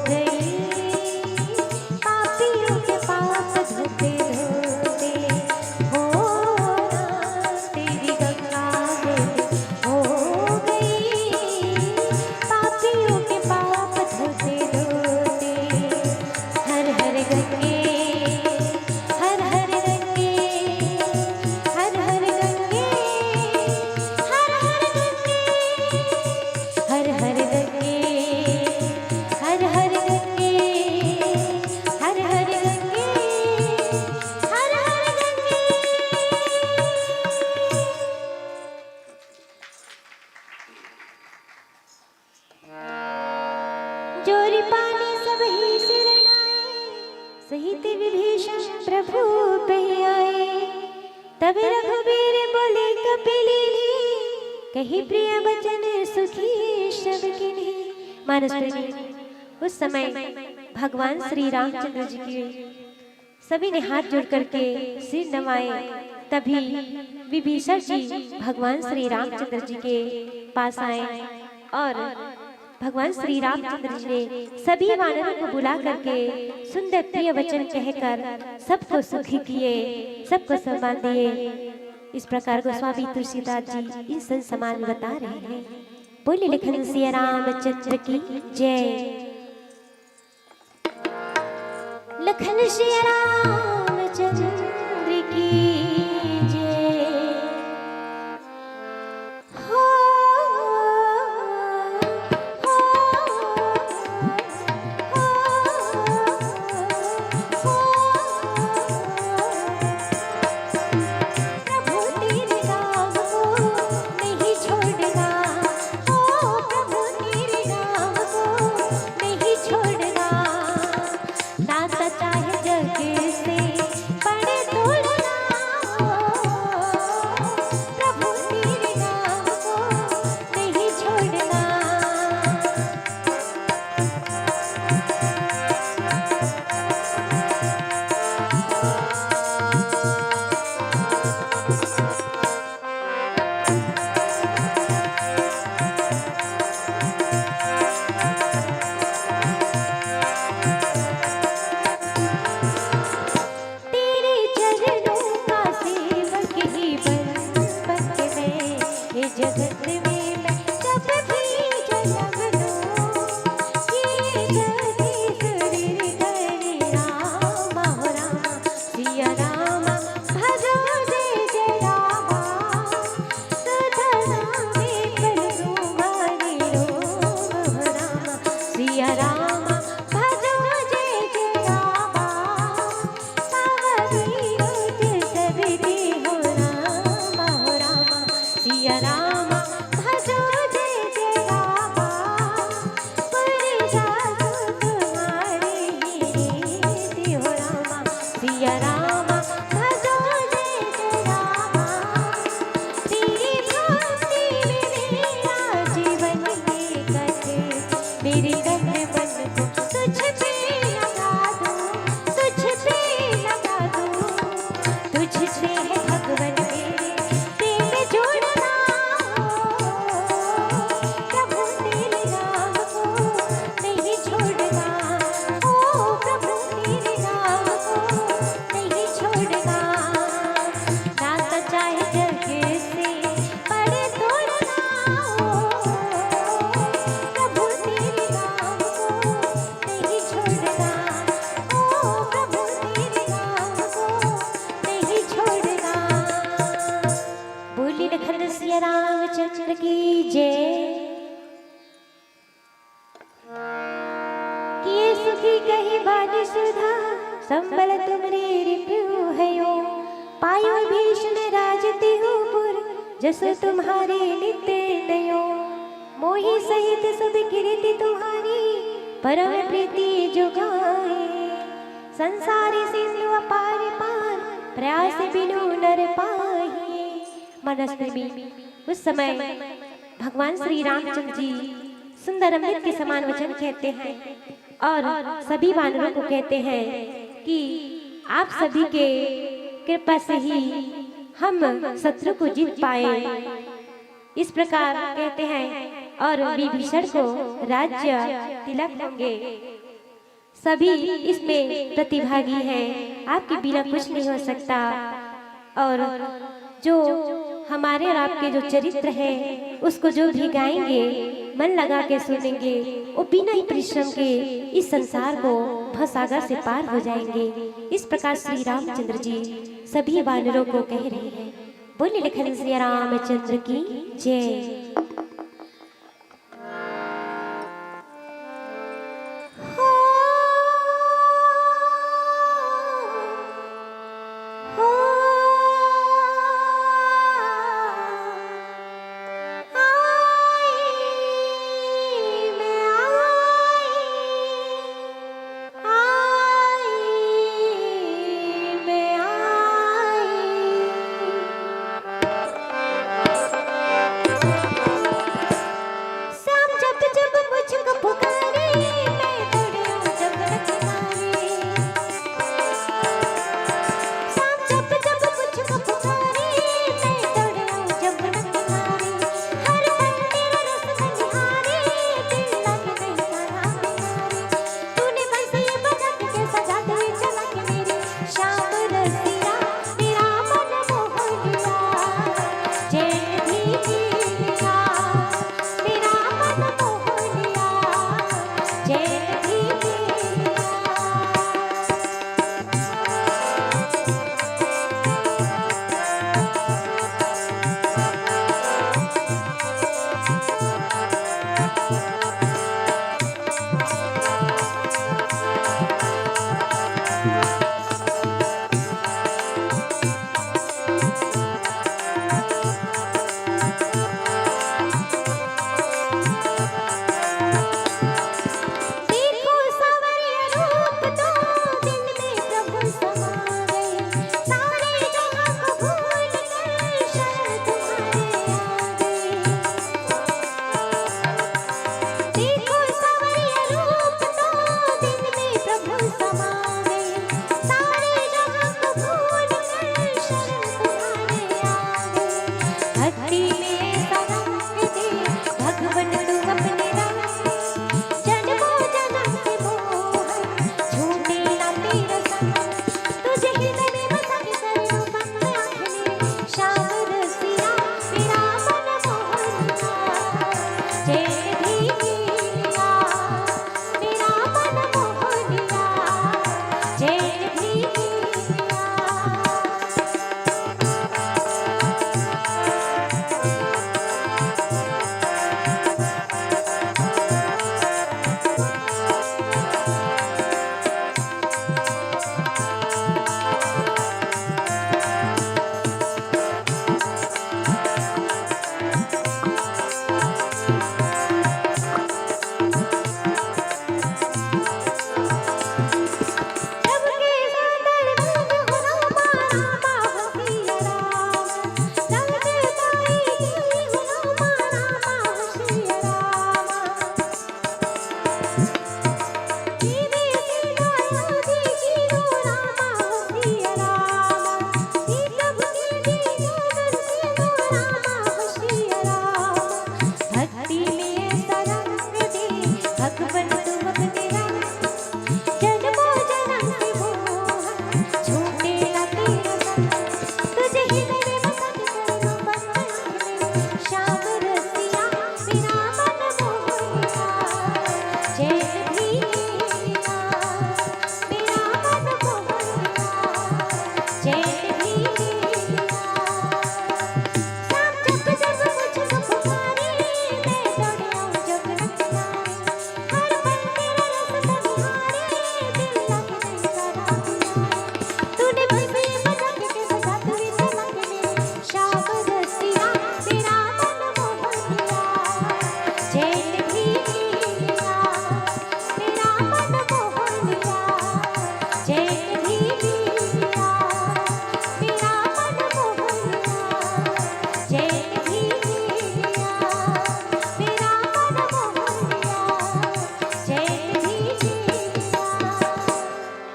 गई पापियों के पाप धोते धोते हो तेरी गंगा में हो गई पापियों के पाप धोते धोते हर हर गंगे हर हर गंगे हर हर गंगे हर हर गंगे हर हर गंगे हर हर गंगे हर हर गंगे हर हर गंगे जोरी पानी सब ही सिरनाए सहित विभीषण प्रभु पे आए तब रघुवीर बोले कपिली कही प्रिय वचन सुखी सब किन्हीं। मानस प्रेमी उस समय भगवान श्री रामचंद्र जी के सभी ने हाथ जोड़ करके सिर नवाए। तभी विभीषण जी भगवान श्री रामचंद्र जी के पास आए और भगवान श्री रामचंद्र जी ने सभी वानरों को बुला करके सुंदर प्रिय वचन कहकर सबको सुखी किए, सबको सम्मान दिए। इस प्रकार गोस्वामी तुलसीदास जी इन संत समान बता रहे हैं। बोले लखन सिया रामचंद्र की जय। लखन सिया रामचंद्र की जय। हो रामचंद्र की जय। किए सुखी कही बानी सुधा संबल तुमरे रिपु है पायो भीषण राजति हो पुर जसो तुम्हारे नित्य नयो मोहि सहित सब कीर्ति तुम्हारी परम प्रीति जो गाए संसारी सिंधु अपार पार प्रयास बिनु नर पाए। मनस प्रेमी उस समय भगवान श्री रामचंद्र जी सुंदर अमृत के समान वचन कहते हैं और सभी वानरों को कहते हैं कि आप सभी के कृपा से ही हम शत्रु को जीत पाए। इस प्रकार कहते हैं और विभीषण को राज्य तिलक होंगे। सभी इसमें प्रतिभागी हैं, आपके बिना कुछ नहीं हो सकता। और जो हमारे और आपके जो चरित्र हैं उसको जो भी गाएंगे, मन लगा के सुनेंगे, वो बिना ही परिश्रम के इस संसार को भवसागर से पार हो जाएंगे। इस प्रकार श्री रामचंद्र जी सभी वानरों को कह रहे हैं। बोले लखन श्री रामचंद्र की जय।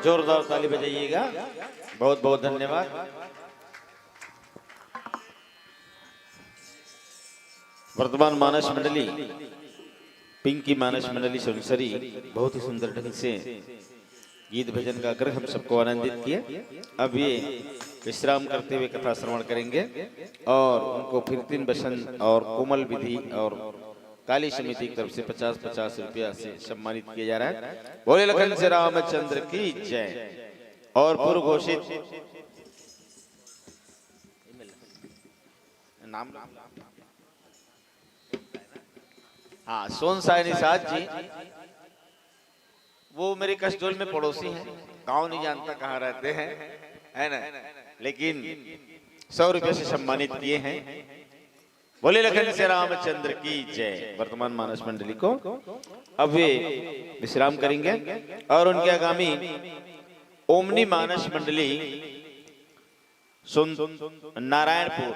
जोरदार ताली बजाइएगा। बहुत बहुत धन्यवाद। वर्तमान मानस मंडली, पिंकी मानस मंडली सुनसरी बहुत ही सुंदर ढंग से गीत भजन गाकर हम सबको आनंदित किए। अब ये विश्राम करते हुए कथा श्रवण करेंगे और उनको फिर 3 बसंत और कोमल विधि और काली समिति की तरफ से 50-50 रुपया से सम्मानित किया जा रहा है। बोले लखन से रामचंद्र की जय। और पूर्व घोषित नाम हाँ सोन साई निषाद जी, वो मेरे कसडोल में पड़ोसी हैं, गांव नहीं जानता कहाँ रहते हैं, है ना, लेकिन 100 रुपये से सम्मानित किए हैं। बोले लखन से रामचंद्र की जय। वर्तमान मानस मंडली को अब वे विश्राम करेंगे और उनके आगामी ओमनी मानस मंडली नारायणपुर,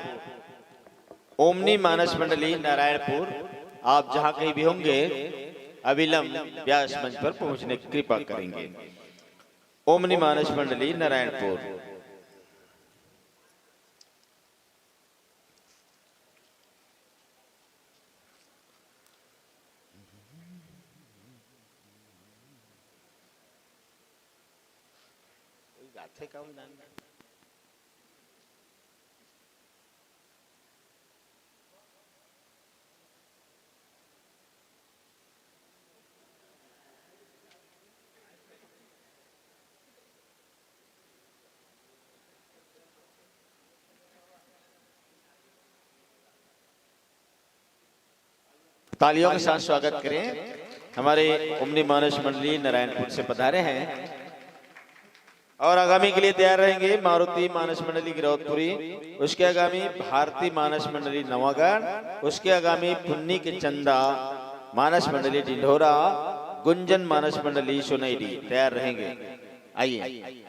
ओमनी मानस मंडली नारायणपुर, आप जहां कहीं भी होंगे अविलंब व्यास मंच पर पहुंचने की कृपा करेंगे। ओमनी मानस मंडली नारायणपुर। तालियों के साथ स्वागत करें। हमारे ओमनी मानस मंडली नारायणपुर से पधारे हैं और आगामी के लिए तैयार रहेंगे मारुति मानस मंडली गिरौदपुरी, उसके आगामी भारती मानस मंडली नवागढ़, उसके आगामी पुन्नी के चंदा मानस मंडली ढिंढोरा, गुंजन मानस मंडली सोनैडी तैयार रहेंगे। आइए।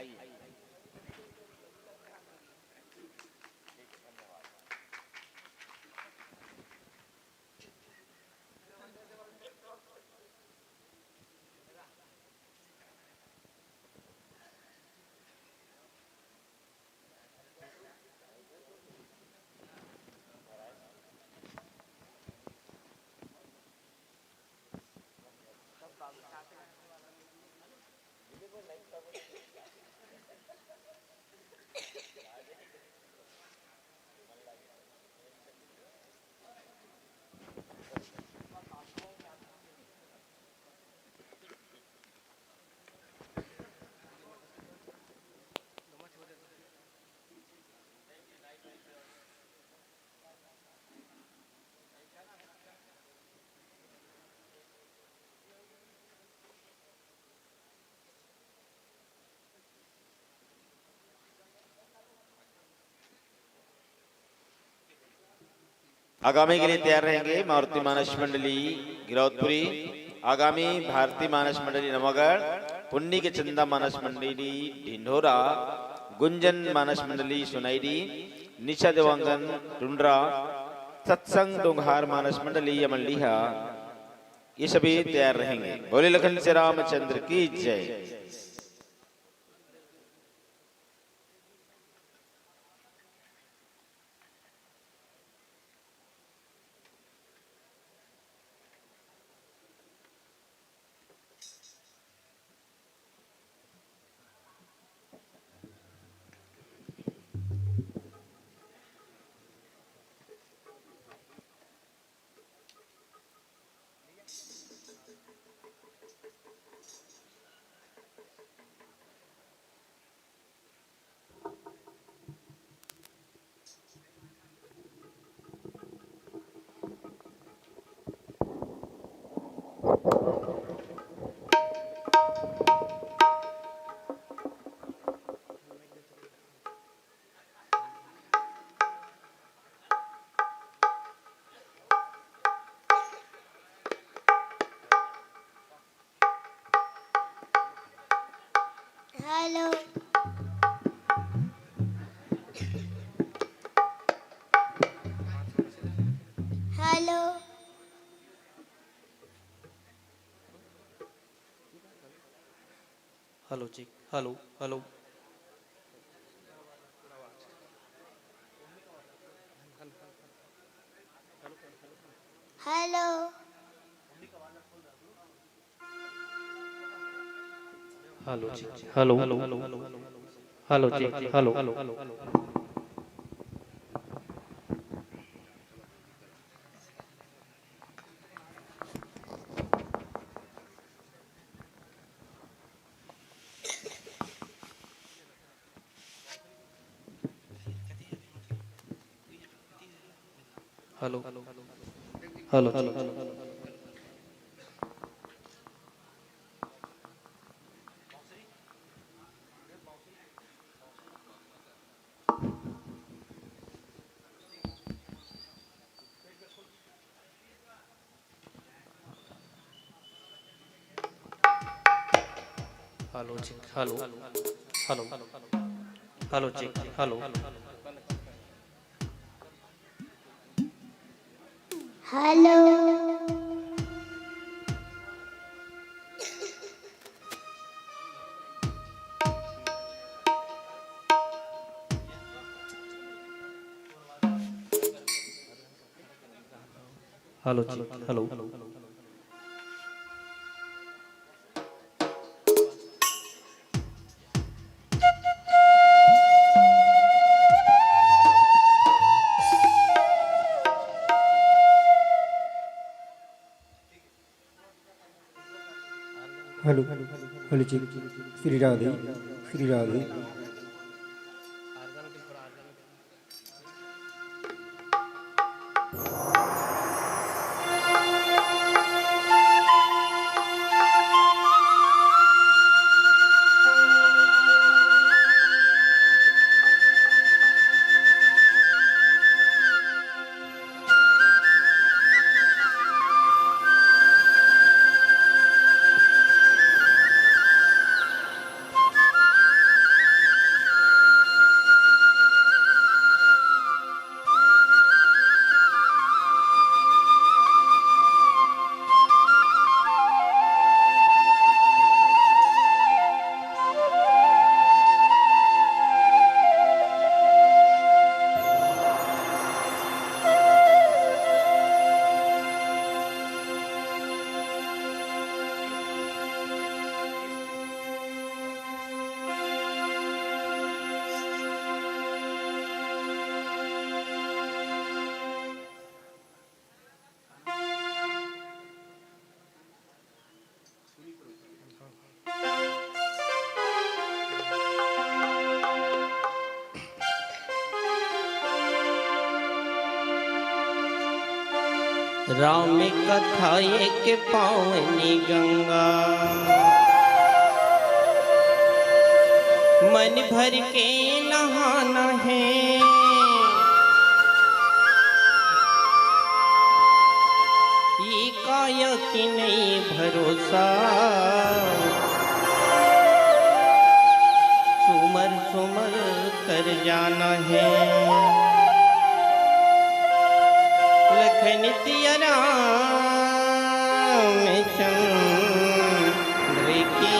आगामी के लिए तैयार रहेंगे मारुति मानस मंडली गिरौदपुरी, आगामी भारती मानस मंडली नवागढ़, पुन्नी के चंदा मानस मंडली ढिंढोरा, गुंजन मानस मंडली सोनैडी, निशा देवांगन टुंड्रा, सत्संग डोंघार मानस मंडली अमलिहा, ये सभी तैयार रहेंगे। बोले लखन से रामचंद्र की जय।
हेलो हेलो
हेलो जी, हेलो हेलो
हेलो
हेलो जी हेलो हेलो जी हेलो हेलो हेलो हेलो जी हेलो हेलो हेलो जी हेलो
हेलो
हेलो जी हेलो
हेलो हेलो जी श्री राधे श्री राधे।
राम कथा एक पावनी गंगा मन भर के नहाना है। ये काया कि नहीं भरोसा सुमर सुमर कर जाना है। लखन सिया रामचंद्र की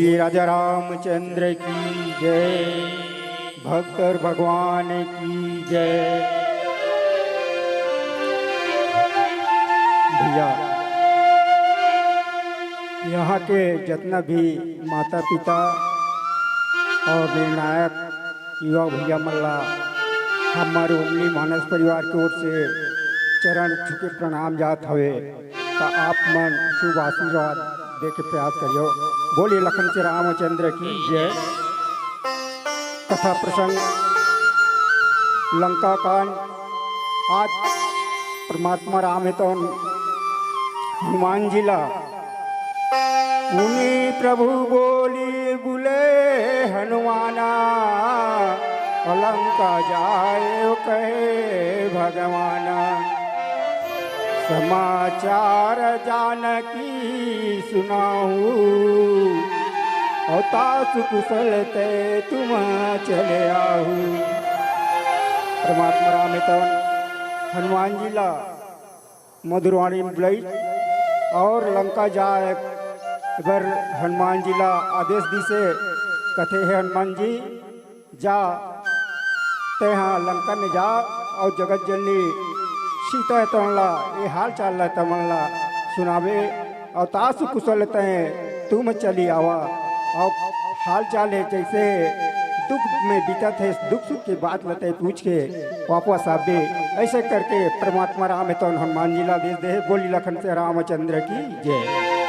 बोलिए राजा रामचंद्र की जय, भक्त और भगवान की जय। भैया यहाँ के जितना भी माता पिता और निर्णायक युवा भैया मल्ला हमारे ओमनी मानस परिवार की ओर से चरण छुके प्रणाम जात हवे, तो आप मन शुभ आशीर्वाद दे के प्रयास करियो। बोलिए लखन से रामचंद्र की जय। कथा प्रसंग लंका कांड। आज परमात्मा राम है तो हनुमान जी ला मुनि प्रभु बोली बुले हनुमाना, लंका जाए कहे भगवाना। समाचार जानकी सुनाऊं, और तासु कुशल ते तुम चले आहू। परमात्मा राम तो हनुमान जी ला मधुरवाणी में बुलाई और लंका जाए अगर हनुमान जी ला आदेश दी से कथे है हनुमान जी जा ते हाँ लंका में जा और जगत जननी सीता है तमला ये हाल चाल है तमला सुनावे, और तासु कुशल तय तुम चली आवा। और हाल चाल है जैसे दुख में बीतत है, दुख सुख की बात लते पूछ के वापस आवे। ऐसे करके परमात्मा राम है तो हनुमान जी ला आदेश दे। बोली लखन से रामचंद्र की जय।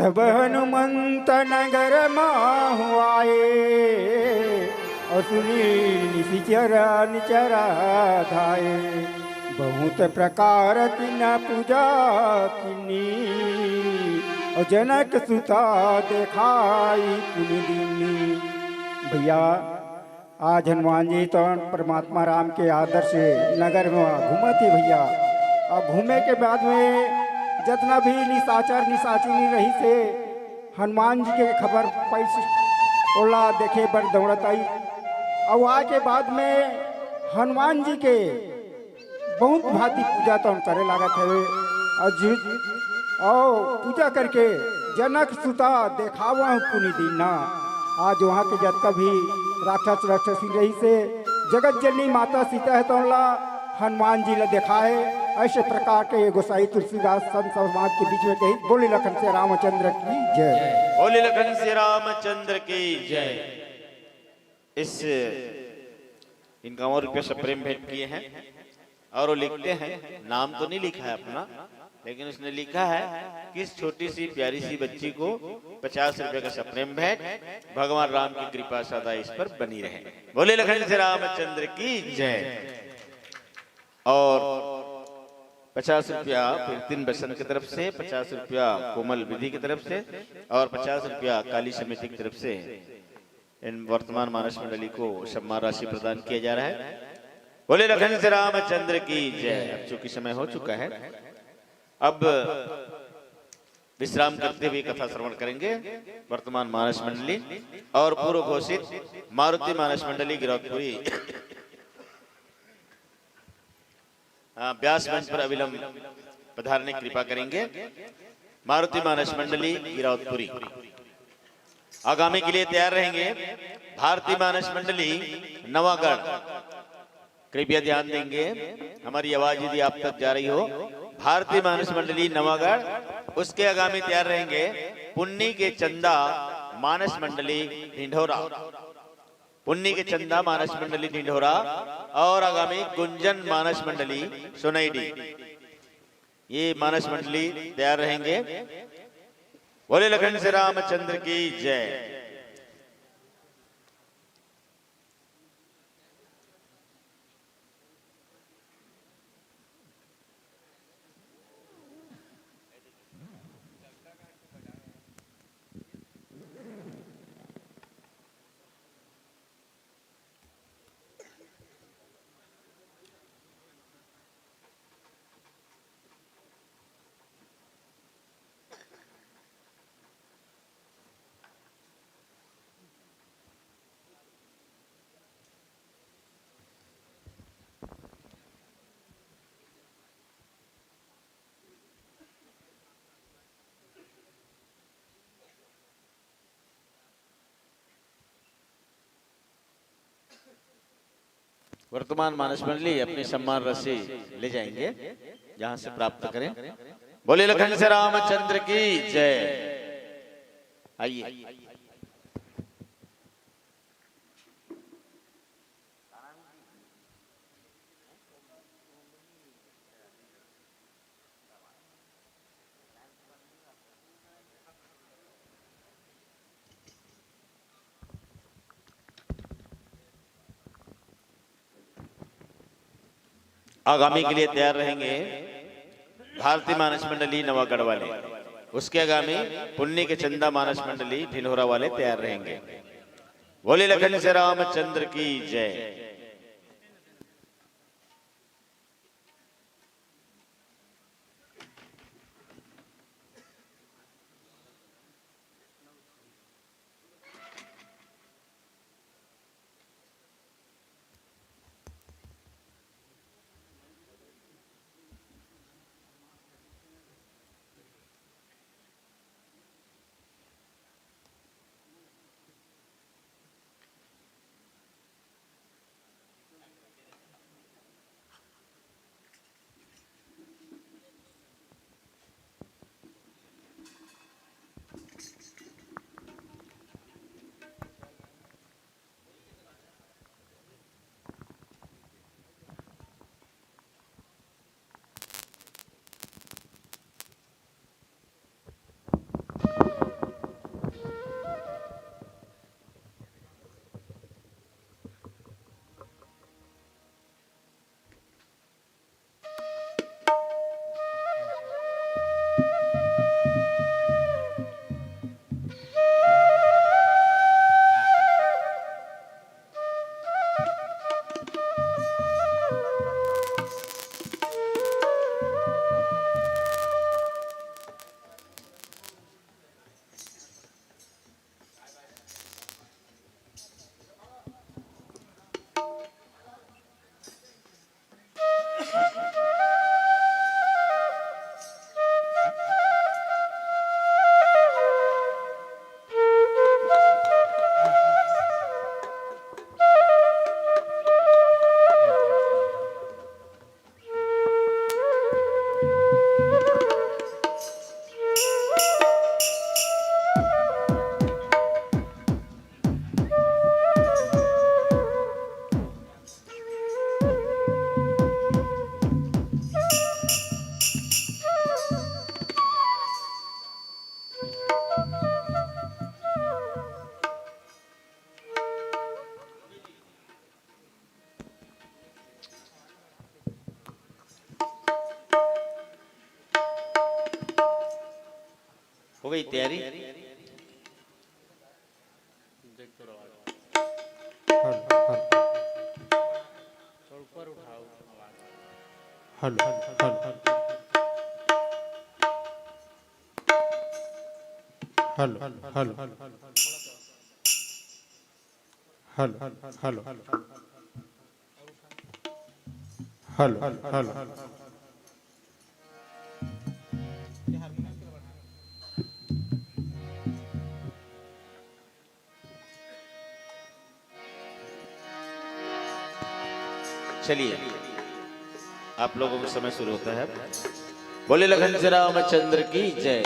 जब हनुमंत नगर माहु आए और सुनी निशिचर निचरा धाये बहुत प्रकार तिन पूजा किनी और जनक सुता देखाई पुनि दीनी। भैया आज हनुमान जी तो परमात्मा राम के आदर से नगर में घूमे थे भैया। और घूमे के बाद में जितना भी निशाचर निशाचिनी रही से हनुमान जी के खबर पैसे ओला देखे बर दौड़त आई। और वहाँ के बाद में हनुमान जी के बहुत भांति पूजा तो करे लागत है और पूजा करके जनक सुता देखावा पुनि दीना। आज वहाँ के जतका भी राक्षस राक्षसी रही से जगत जननी माता सीता है तो हनुमान जी ने दिखाए। ऐसे प्रकार के ये गोसाई तुलसीदास संत समाज के बीच में कही बोली लखन से रामचंद्र की जय।
बोली लखन से रामचंद्र की जय। इस इनका और रुपये से प्रेम भेंट किए हैं और वो लिखते हैं, नाम तो नहीं लिखा है अपना, लेकिन उसने लिखा है कि इस छोटी सी प्यारी सी बच्ची को 50 रुपए का सप्रेम भेंट, भगवान राम की कृपा सदा इस पर बनी रहे। बोले लखन से रामचंद्र की जय। और 50 रुपया कीर्तन बसन की तरफ से, 50 रुपया कोमल विधि की तरफ से और 50 रुपया काली समिति की तरफ से इन वर्तमान मानस मंडली को सम्मान राशि प्रदान किया जा रहा है। बोले लखन से रामचंद्र की जय। अब चूंकि समय हो चुका है, अब विश्राम करते हुए कथा श्रवण करेंगे वर्तमान मानस मंडली और पूर्व घोषित मारुति मानस मंडली गिरौदपुरी व्यास मंच पर अविलंब पधारने की कृपा करेंगे। मारुति मानस मंडली गिरौदपुरी आगामी के लिए तैयार रहेंगे। भारतीय मानस मंडली नवागढ़, कृपया ध्यान देंगे, हमारी आवाज यदि आप तक जा रही हो। भारतीय मानस मंडली नवागढ़, उसके आगामी तैयार रहेंगे पुन्नी के चंदा मानस मंडली ढिंढोरा, पुन्नी के चंदा मानस मंडली ढिंढोरा और आगामी गुंजन मानस मंडली सुनैडी। ये मानस मंडली तैयार रहेंगे। बोले लखन से रामचंद्र की जय। वर्तमान मानस मंडली अपनी सम्मान राशि ले जाएंगे जहां से प्राप्त करें। बोले लखन से रामचंद्र की जय। आइए आगामी के लिए तैयार रहेंगे भारतीय मानस मंडली नवागढ़ वाले, उसके आगामी पुन्नी के चंदा मानस मंडली ढिंढोरा वाले तैयार रहेंगे। बोले लखन से रामचंद्र की जय। हो गई तैयारी?
Hello hello hello hello hello hello hello hello
चलिए आप लोगों का समय शुरू होता है। बोले लखन श्री रामचंद्र की जय।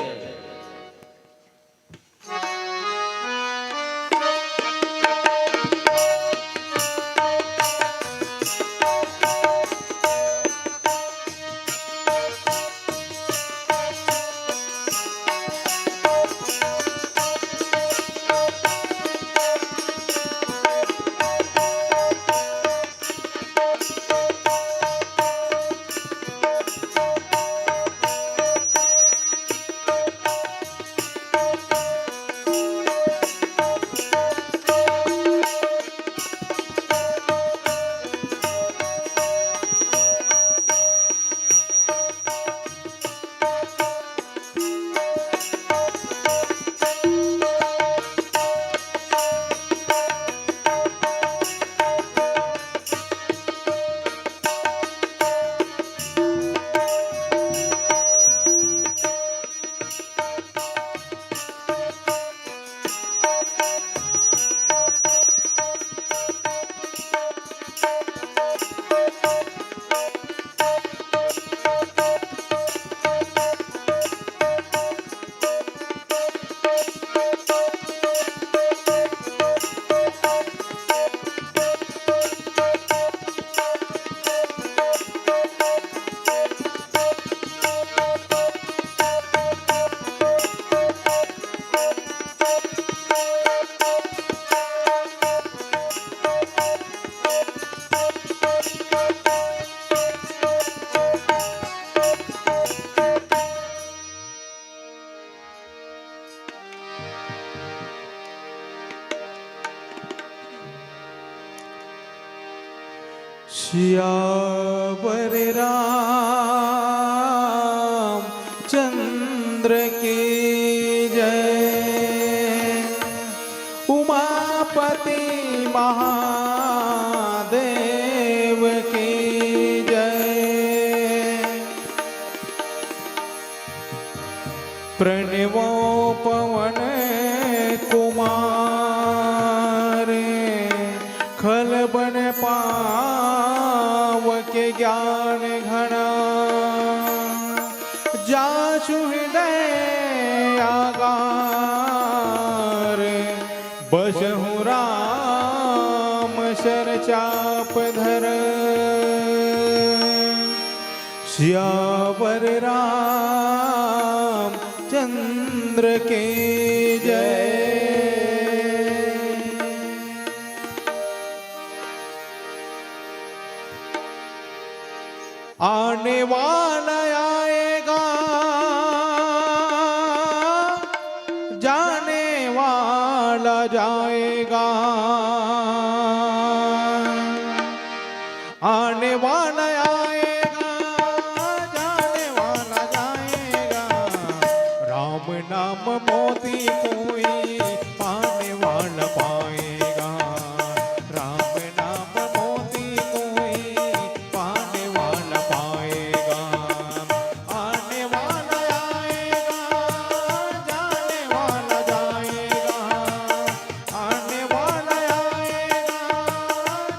सियावर राम चंद्र की जय। उमापति महादेव की जय। प्रणवो पवन कुमार खलबन पावके ज्ञान घना। जासु हृदय आगार बसहु राम सर चाप धर। सियावर राम चंद्र के जय। आने वाला आएगा जाने वाला जाएगा। आने वाला आएगा जाने वाला जाएगा। राम नाम मोती कोई पाने वाला पाएगा। राम नाम मोती कोई पाने वाला पाएगा। आने वाला आएगा जाने वाला जाएगा। आने वाला आएगा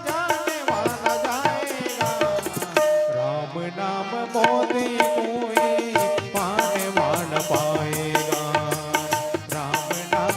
जाने वाला जाएगा। राम नाम मोती कोई पाने वाला पाएगा। राम नाम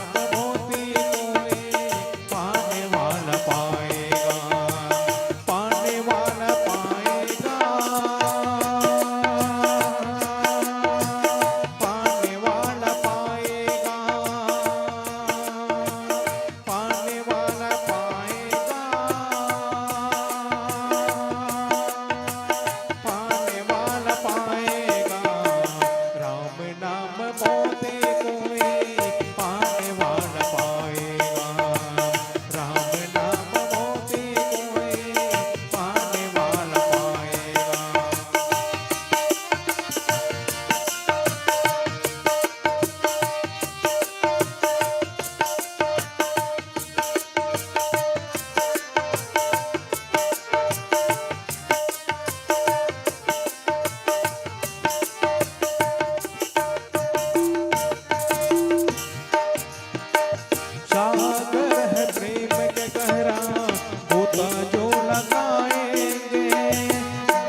जो लगाएंगे,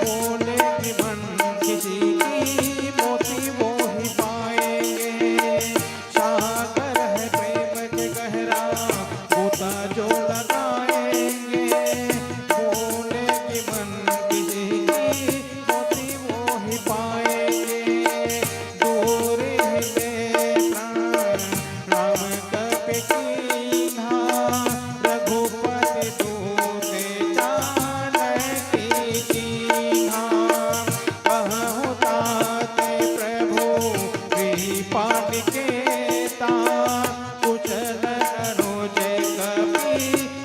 बोले कि मन किसी की मोती वो ही पाएंगे। सागर है प्रेम के गहरा, गोता जो लगाएंगे, बोले कि मन किसी की मोती वो ही पाएंगे। दूर है प्राण राम कपि कीन्हा, रघुपति दूत जानकी कीन्हा। कहूँ ताते प्रभु कृपा निकेता, कुशल अनुज कपि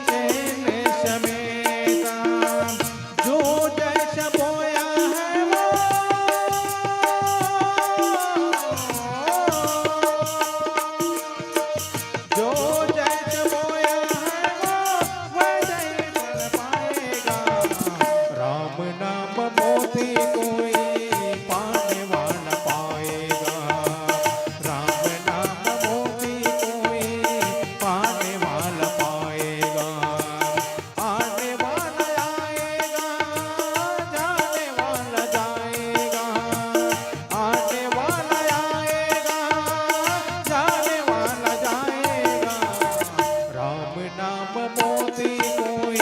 सेन समेता। जो जैस बोया है वो, जो जैस बोया है वो वैसे ही फल पाएगा। राम नाम मोती कोई पाने वाला पाएगा। राम नाम मोती कोई पाने वाला पाएगा। आने वाला आएगा, जाने वाला जाएगा। आने वाला आएगा, जाने वाला जाएगा। राम नाम मोती कोई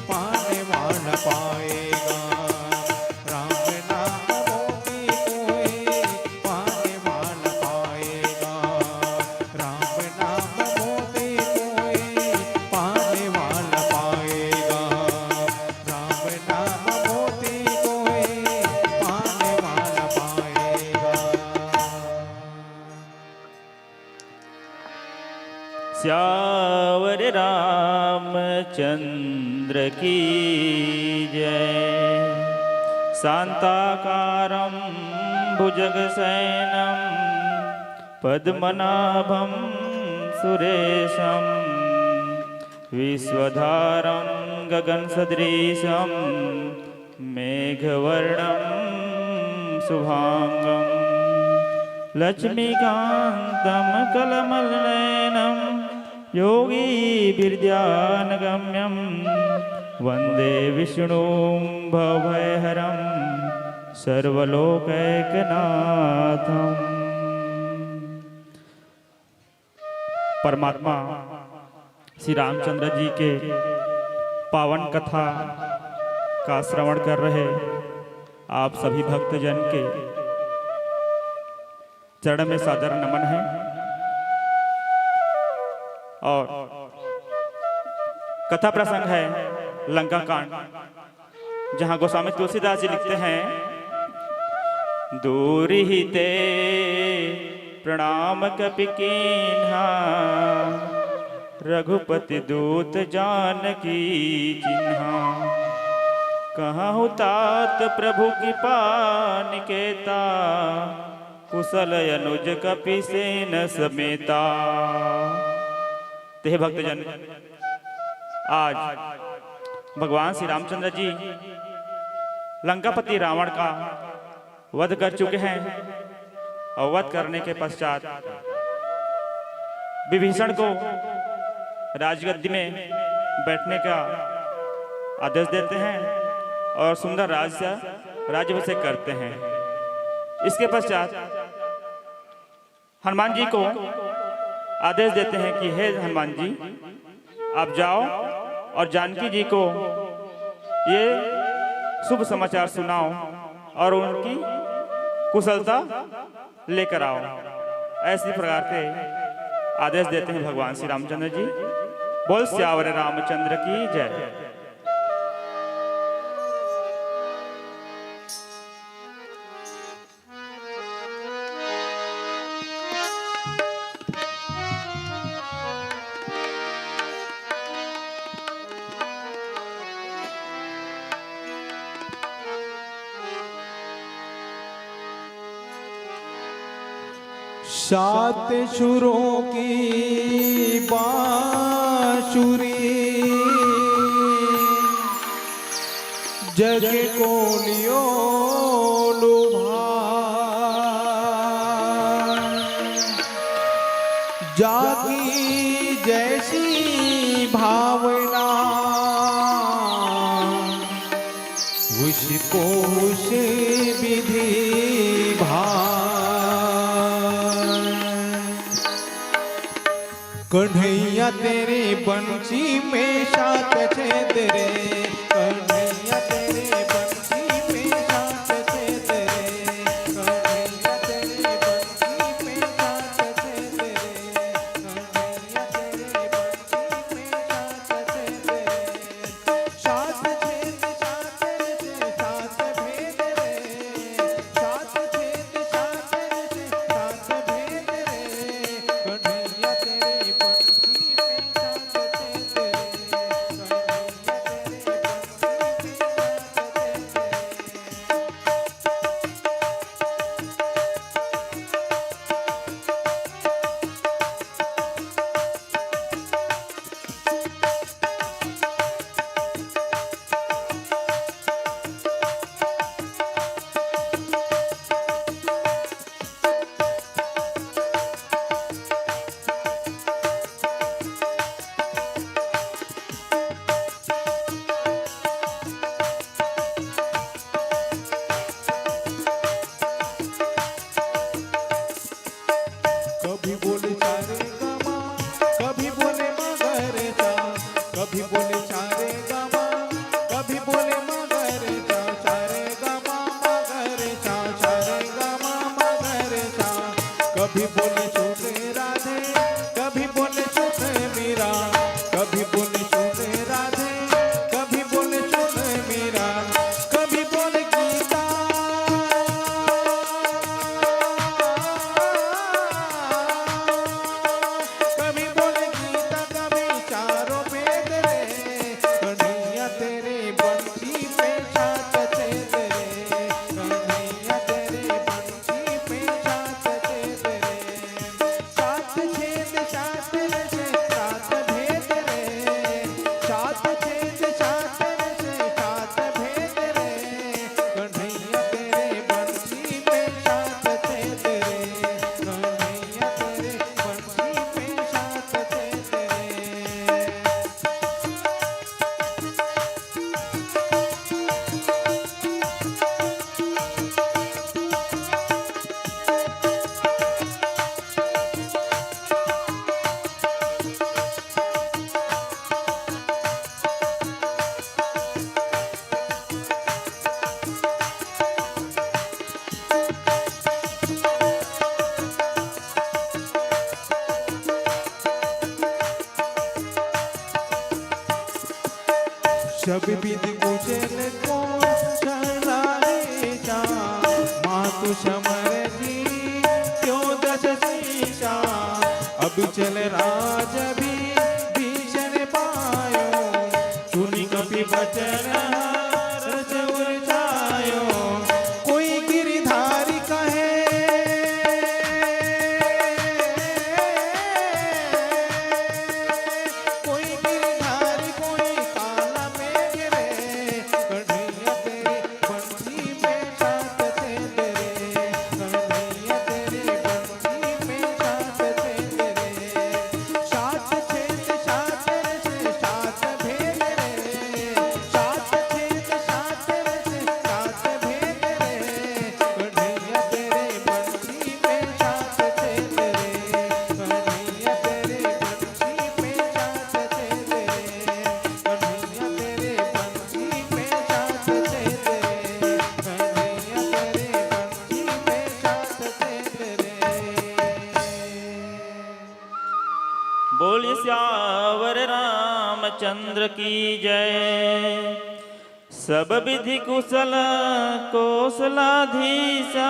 पाने वाला पाएगा। राम नाम मोती कोई पाने वाला पाएगा। राम नाम मोती कोई पाने वाला पाएगा। राम नाम मोती कोई पाने वाला पाएगा।
श्यावर रामचंद्र की जय। शांताकारं भुजगशयनं पद्मनाभं सुरेशं, विश्वधारं गगनसदृशं मेघवर्णं शुभांगं। लक्ष्मीकान्तं कलमलनयनं योगीभिर्ध्यानगम्यं, वन्दे विष्णुं भवभयहरं सर्वलोकैकनाथम्। परमात्मा श्री रामचंद्र जी के पावन कथा का श्रवण कर रहे आप सभी भक्तजन के चरण में सादर नमन है। और कथा प्रसंग है लंका कांड, जहां गोस्वामी तुलसीदास जी लिखते हैं, दूर ही ते प्रणाम कपि कीन्हा, रघुपति दूत जानकी चिन्हा। कहूँ तात प्रभु कृपा निकेता, कुशल अनुज कपि सेन समेता। ते भक्तजन, आज भगवान श्री रामचंद्र जी लंकापति रावण का वध कर चुके हैं और वध करने के पश्चात विभीषण को राजगद्दी में बैठने का आदेश देते हैं और सुंदर राज्याभिषेक करते हैं। इसके पश्चात हनुमान जी को आदेश देते हैं कि हे हनुमान जी, आप जाओ और जानकी जी को ये शुभ समाचार सुनाओ और उनकी कुशलता लेकर आओ। ऐसी प्रकार के आदेश देते हैं भगवान श्री रामचंद्र जी। बोल श्यावर रामचंद्र की जय।
सात सुरों की बांसुरी जग को लियो लुभाए, जागी जैसी भावना
उसको उस विधि भाई कन्हैया तेरे बंसी में सात छेद रे कन्हैया तेरे बंसी में सात छेद रे कन्हैया तेरे बंसी में सात छेद रे कन्हैया तेरे बंसी में सात छेद रे सात छेद सात से सात भेद रे सात छेद सात से सात भेद रे कन्हैया तेरे बंसी में सात छेद रे कन्हैया तेरे बंसी में कभी बोले चारे गामा कभी बोले मगरे चा कभी बोले चारे गामा कभी बोले मगरे चा चारे गामा मगरे चा चारे गामा मगरे चा कभी बोले छोटे राधे कभी बोले छोटे मीरा कभी बोले छोटे राधे कभी बोले छोटे मीरा कभी बोले गीता कभी बोले गीता कभी चारों वेद रे कन्हैया तेरे बंसी में सात छेद रे कन्हैया तेरे बंसी में सात छेद रे सात छेद सात से सात भेद रे सात छेद सात से सात भेद रे कन्हैया तेरे बंसी में सात छेद रे कन्हैया तेरे बंसी में सात छेद रे सब विधि कुशल को चलाए जा मातु समर जी क्यों दस शीशा अब चल राज भी भीषण पायो सुनी कपि बचन रस उर्जायो कोई गिरधारी कहे कोई गिरधारी कोई काला मेघ रे कन्हैया तेरे बंसी में सात छेद रे कन्हैया तेरे बंसी में सात छेद रे सात छेद सात से सात भेद रे सात छेद सात से सात भेद रे कन्हैया तेरे बंसी में सात छेद रे कन्हैया तेरे बंसी में सात छेद रे कन्हैया तेरे बंसी में सात छेद रे कन्हैया तेरे बंसी में सात छेद रे
बोलिए श्यावर रामचंद्र की जय। सब विधि कुशल कौशलाधीशा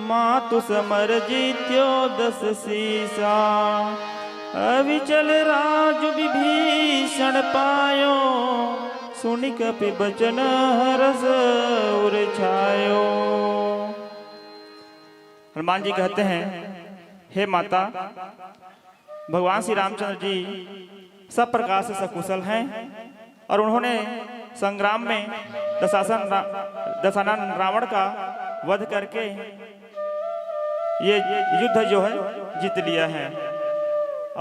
मातु समर जीत्यो दस शीशा अविचल राज विभीषण पायो सुनि कपि बचन हरस उर छायो। हनुमान जी कहते हैं, हे माता, भगवान श्री रामचंद्र जी सब प्रकार से सकुशल हैं और उन्होंने संग्राम में दशानन रावण का वध करके ये युद्ध जो है जीत लिया है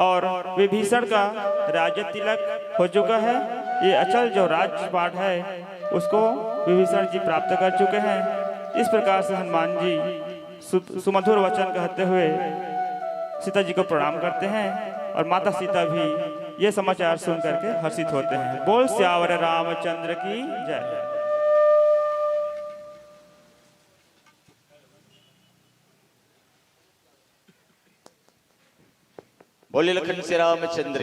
और विभीषण का राज्य तिलक हो चुका है। ये अचल जो राजपाट है उसको विभीषण जी प्राप्त कर चुके हैं। इस प्रकार से हनुमान जी सुमधुर वचन कहते हुए सीता जी को प्रणाम करते हैं और माता सीता भी ये समाचार सुन करके हर्षित होते हैं। बोल सियावर रामचंद्र की जय।
बोले लखन से रामचंद्र की।